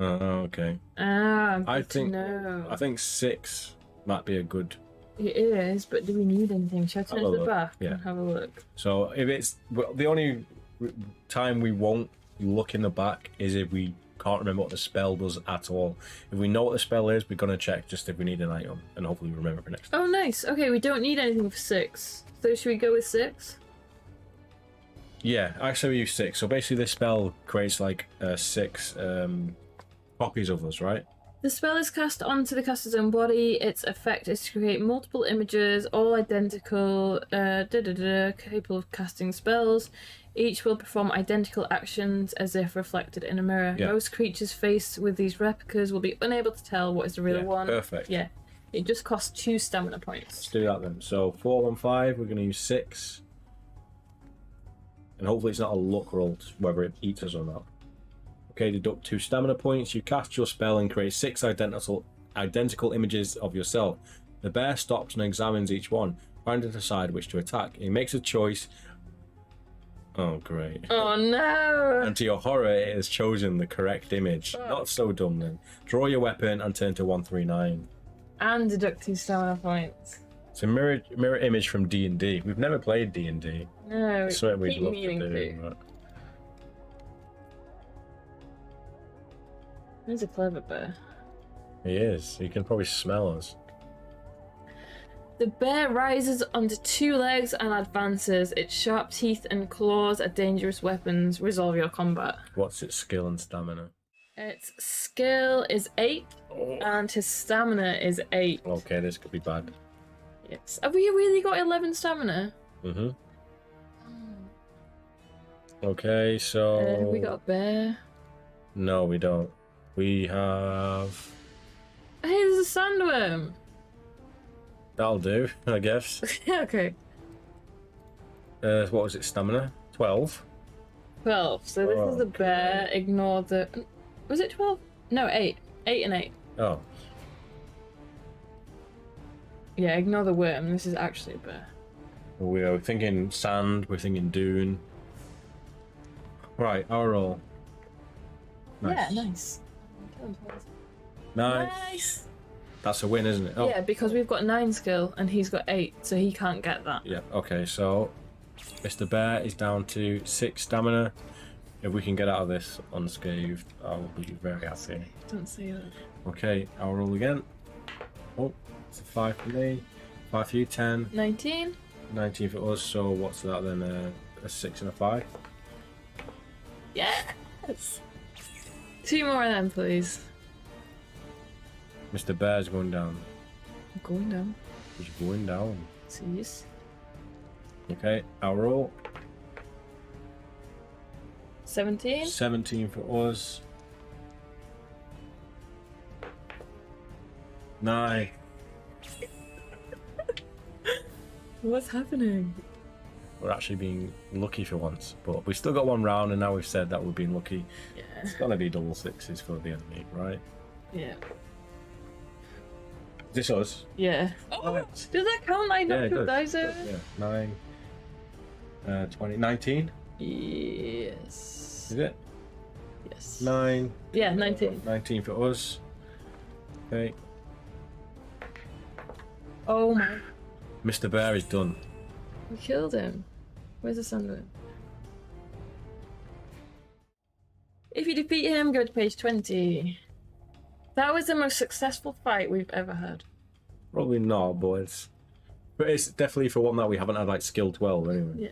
S1: Oh, okay.
S2: I
S1: think 6 might be a good.
S2: It is, but do we need anything? Should I turn
S1: Have a
S2: to the
S1: look,
S2: back
S1: yeah.
S2: and have a look?
S1: So if it's the only time we won't look in the back is if we can't remember what the spell does at all. If we know what the spell is, we're gonna check just if we need an item and hopefully remember for next time.
S2: Oh, nice. Okay, we don't need anything for 6. So should we go with 6?
S1: Yeah, actually we use 6. So basically this spell creates like 6 copies of us, right?
S2: The spell is cast onto the caster's own body. Its effect is to create multiple images, all identical, capable of casting spells. Each will perform identical actions as if reflected in a mirror.
S1: Yeah.
S2: Most creatures faced with these replicas will be unable to tell what is the real
S1: Yeah,
S2: one.
S1: perfect.
S2: Yeah. It just costs 2 stamina points.
S1: Let's do that then. So 4 and 5, we're gonna use 6. And hopefully it's not a luck roll, whether it eats us or not. Okay, deduct 2 stamina points. You cast your spell and create 6 identical images of yourself. The bear stops and examines each one, trying to decide which to attack. He makes a choice. Oh, great.
S2: Oh no!
S1: And to your horror, it has chosen the correct image.
S2: Oh.
S1: Not so dumb then. Draw your weapon and turn to 139.
S2: And deduct 2 stamina points.
S1: It's a mirror image from D&D. We've never played D&D.
S2: No,
S1: So we'd
S2: keep
S1: love
S2: meaning
S1: to do.
S2: to.
S1: But...
S2: He's a clever bear.
S1: He is. He can probably smell us.
S2: The bear rises onto 2 legs and advances. Its sharp teeth and claws are dangerous weapons. Resolve your combat.
S1: What's its skill and stamina?
S2: Its skill is 8 and his stamina is 8.
S1: Okay, this could be bad.
S2: Yes. Have we really got 11 stamina?
S1: Mm-hmm. Okay, so...
S2: We got a bear.
S1: No, we don't. We have...
S2: Hey, there's a sandworm.
S1: That'll do, I guess.
S2: Okay.
S1: What was it, stamina? 12?
S2: 12. So this is the bear. Ignore the... Was it 12? No, 8. 8 and 8.
S1: Oh.
S2: Yeah, ignore the worm. This is actually a bear.
S1: We're thinking sand, we're thinking dune. Right, our roll. Nice.
S2: Yeah, nice.
S1: Nice. That's a win, isn't it? Oh.
S2: Yeah, because we've got 9 skill and he's got 8, so he can't get that.
S1: Yeah, okay, so Mr. Bear is down to 6 stamina. If we can get out of this unscathed, I will be very happy.
S2: Don't say that.
S1: Okay, I'll roll again. Oh, it's a 5 for me. 5 for you, 10.
S2: 19?
S1: 19 for us, so what's that then? A 6 and a 5?
S2: Yes! 2 more of them, please.
S1: Mr. Bear's going down.
S2: I'm going down.
S1: He's going down.
S2: Please.
S1: Okay, I'll roll.
S2: 17?
S1: 17 for us. 9.
S2: What's happening?
S1: We're actually being lucky for once, but we've still got 1 round, and now we've said that we've been lucky.
S2: Yeah.
S1: It's gonna be double 6s for the enemy, right?
S2: Yeah.
S1: Is this us?
S2: Yeah.
S1: Oh, yeah.
S2: Does that count? I knocked your dice over?
S1: Yeah. 9, 20, 19?
S2: Yes.
S1: Is it?
S2: Yes.
S1: 9.
S2: Yeah, 19.
S1: 19 for us. Okay.
S2: Oh my.
S1: Mr. Bear is done.
S2: We killed him. Where's the sandworm? If you defeat him, go to page 20. That was the most successful fight we've ever had.
S1: Probably not, but it's definitely for one that we haven't had like skill 12 anyway.
S2: Yeah.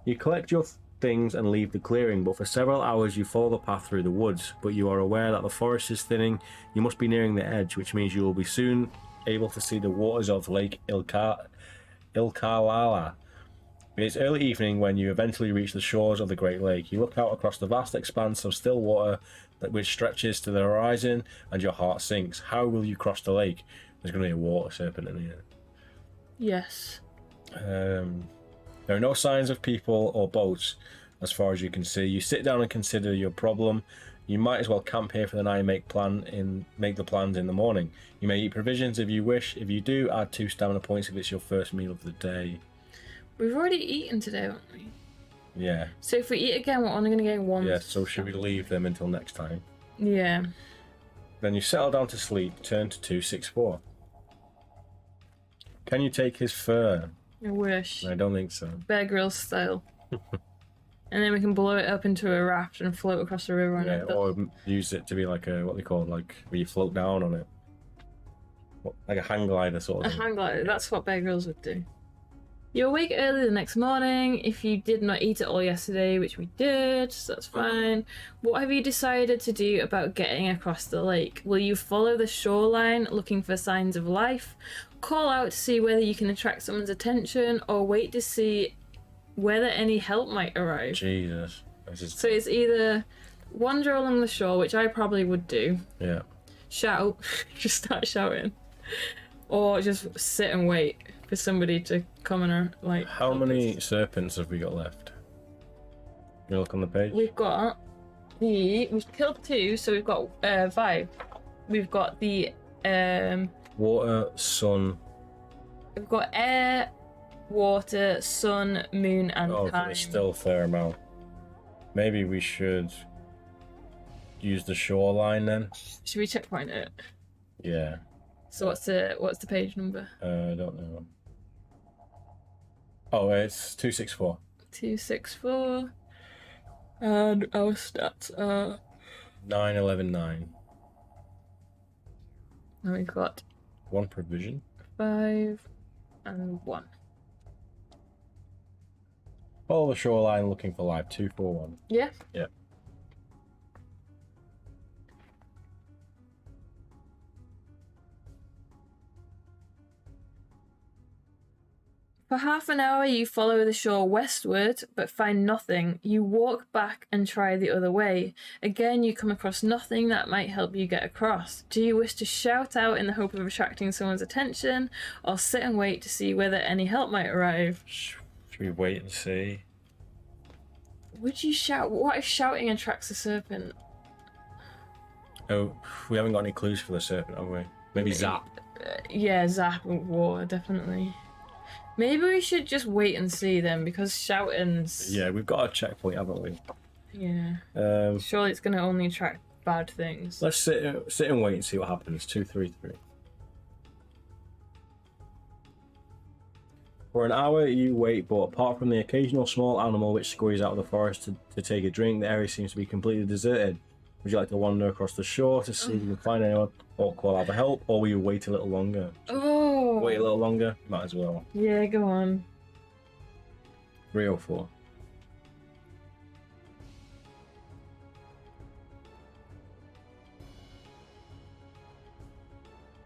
S1: You collect your things and leave the clearing, but for several hours you follow the path through the woods, but you are aware that the forest is thinning. You must be nearing the edge, which means you will be soon able to see the waters of Lake Ilkalala. It's early evening when you eventually reach the shores of the Great Lake. You look out across the vast expanse of still water which stretches to the horizon, and your heart sinks. How will you cross the lake? There's going to be a water serpent in here.
S2: Yes.
S1: There are no signs of people or boats as far as you can see. You sit down and consider your problem. You might as well camp here for the night and make the plans in the morning. You may eat provisions if you wish. If you do, add 2 stamina points if it's your first meal of the day.
S2: We've already eaten today, haven't we?
S1: Yeah.
S2: So if we eat again, we're only going to gain 1.
S1: Yeah, so should we leave them until next time?
S2: Yeah.
S1: Then you settle down to sleep. Turn to 264. Can you take his fur?
S2: I wish.
S1: I don't think so.
S2: Bear Grylls style. And then we can blow it up into a raft and float across the river on
S1: Yeah,
S2: it.
S1: or use it to be like a, what they call, like, where you float down on it. Like a hang glider sort of
S2: A
S1: thing.
S2: hang glider, that's what Bear Grylls would do. You're awake early the next morning. If you did not eat it all yesterday, which we did, so that's fine. What have you decided to do about getting across the lake? Will you follow the shoreline looking for signs of life, call out to see whether you can attract someone's attention, or wait to see whether any help might arrive?
S1: Jesus.
S2: So it's either wander along the shore, which I probably would do,
S1: Yeah.
S2: shout, just start shouting, or just sit and wait for somebody to come and like.
S1: How many serpents have we got left? You look on the page?
S2: We've killed 2, so we've got 5. We've got the
S1: Water, sun.
S2: we've got air, water, sun, moon, and
S1: Oh,
S2: time.
S1: there's still a fair amount. Maybe we should use the shoreline then.
S2: Should we checkpoint it?
S1: Yeah.
S2: So what's the page number?
S1: I don't know. Oh, it's 264.
S2: 264. And our stats are.
S1: 9, 11, 9.
S2: And we've got
S1: 1 provision.
S2: 5 and 1.
S1: Follow the shoreline looking for life. 241.
S2: Yeah.
S1: Yeah.
S2: For half an hour, you follow the shore westward, but find nothing. You walk back and try the other way. Again, you come across nothing that might help you get across. Do you wish to shout out in the hope of attracting someone's attention, or sit and wait to see whether any help might arrive?
S1: Should we wait and see?
S2: Would you shout? What if shouting attracts a serpent?
S1: Oh, we haven't got any clues for the serpent, have we? Maybe zap.
S2: Yeah, zap and water, definitely. Maybe we should just wait and see then, because shouting's...
S1: Yeah, we've got a checkpoint, haven't we?
S2: Yeah. Surely it's going to only attract bad things.
S1: Let's sit and wait and see what happens. 233. For an hour you wait, but apart from the occasional small animal which scurries out of the forest to take a drink, the area seems to be completely deserted. Would you like to wander across the shore to see if you can find anyone, or call out for help, or will you wait a little longer?
S2: Oh!
S1: Wait a little longer? Might as well.
S2: Yeah, go on.
S1: 304.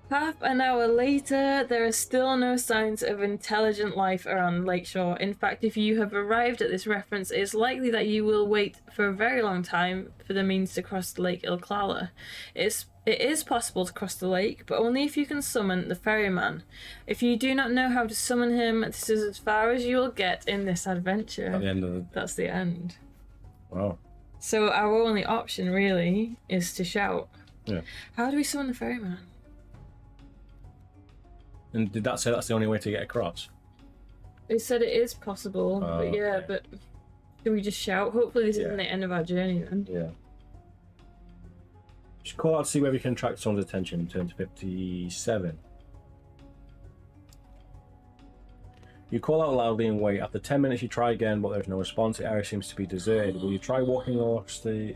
S2: Half an hour later, there are still no signs of intelligent life around Lakeshore. In fact, if you have arrived at this reference, it is likely that you will wait for a very long time for the means to cross Lake Ilklala. It is possible to cross the lake, but only if you can summon the ferryman. If you do not know how to summon him, this is as far as you will get in this adventure.
S1: At the end of the...
S2: That's the end.
S1: Wow.
S2: So our only option, really, is to shout.
S1: Yeah.
S2: How do we summon the ferryman?
S1: And did that say that's the only way to get across?
S2: It said it is possible, but yeah,
S1: okay.
S2: but do we just shout? Hopefully this
S1: Yeah.
S2: isn't the end of our journey then.
S1: Yeah. Just call out to see whether you can attract someone's attention. Turn to 57. You call out loudly and wait. After 10 minutes you try again, but there's no response. The area seems to be deserted. Will you try walking across the...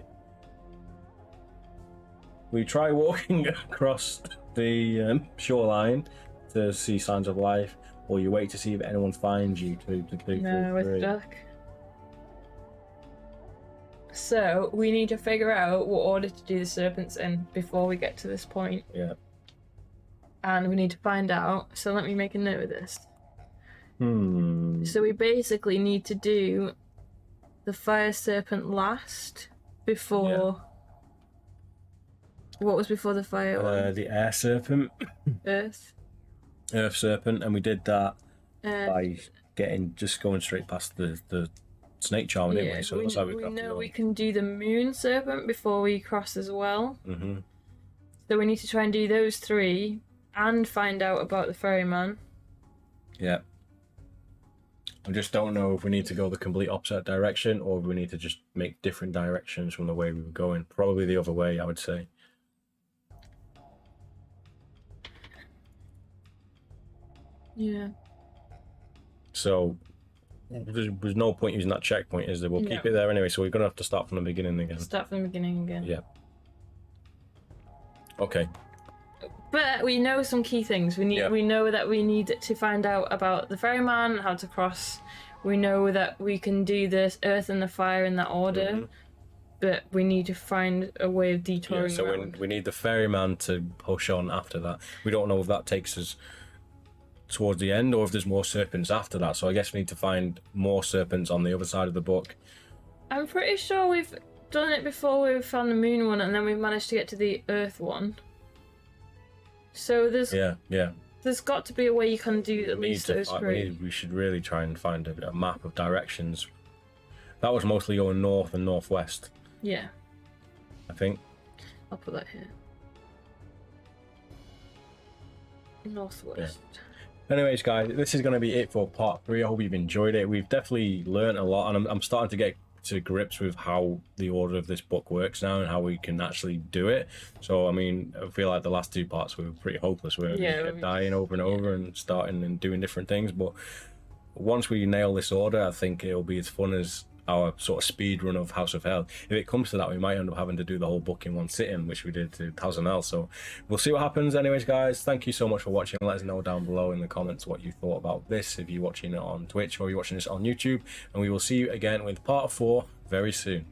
S1: Will you try walking across the shoreline to see signs of life, or you wait to see if anyone finds you to
S2: No, we're stuck. So we need to figure out what order to do the serpents in before we get to this point.
S1: Yeah.
S2: And we need to find out. So let me make a note of this.
S1: Hmm.
S2: So we basically need to do the fire serpent last before What was before the fire one?
S1: The air serpent,
S2: Earth.
S1: earth serpent, and we did that
S2: Uh,
S1: by just going straight past the snake charm, didn't we? So that's how
S2: we
S1: got
S2: know
S1: to
S2: we can do the moon serpent before we cross as well.
S1: Mm-hmm.
S2: So we need to try and do those 3 and find out about the ferryman.
S1: Yeah. I just don't know if we need to go the complete opposite direction or if we need to just make different directions from the way we were going. Probably the other way, I would say.
S2: Yeah.
S1: So there's no point using that checkpoint, is there? We'll keep it there anyway, so we're going to have to start from the beginning again.
S2: Start from the beginning again.
S1: Yeah. Okay.
S2: But we know some key things. We know that we need to find out about the ferryman, how to cross. We know that we can do this earth and the fire in that order, but we need to find a way of detouring.
S1: Yeah, so we need the ferryman to push on after that. We don't know if that takes us towards the end or if there's more serpents after that. So I guess we need to find more serpents on the other side of the book. I'm
S2: pretty sure we've done it before. We've found the moon one and then we've managed to get to the earth one. So there's there's got to be a way you can do at least those 3.
S1: We should really try and find a map of directions. That was mostly going north and northwest.
S2: Yeah.
S1: I think.
S2: I'll put that here. Northwest.
S1: Yeah. Anyways, guys, this is going to be it for part 3. I hope you've enjoyed it. We've definitely learned a lot, and I'm starting to get to grips with how the order of this book works now and how we can actually do it. So I mean, I feel like the last 2 parts were pretty hopeless. We kept dying over and over and starting and doing different things, but once we nail this order, I think it'll be as fun as our sort of speed run of House of Hell. If it comes to that, we might end up having to do the whole book in one sitting, which we did to House of Hell. So we'll see what happens. Anyways, guys, thank you so much for watching. Let us know down below in the comments what you thought about this, if you're watching it on Twitch or you're watching this on YouTube, and we will see you again with part 4 very soon.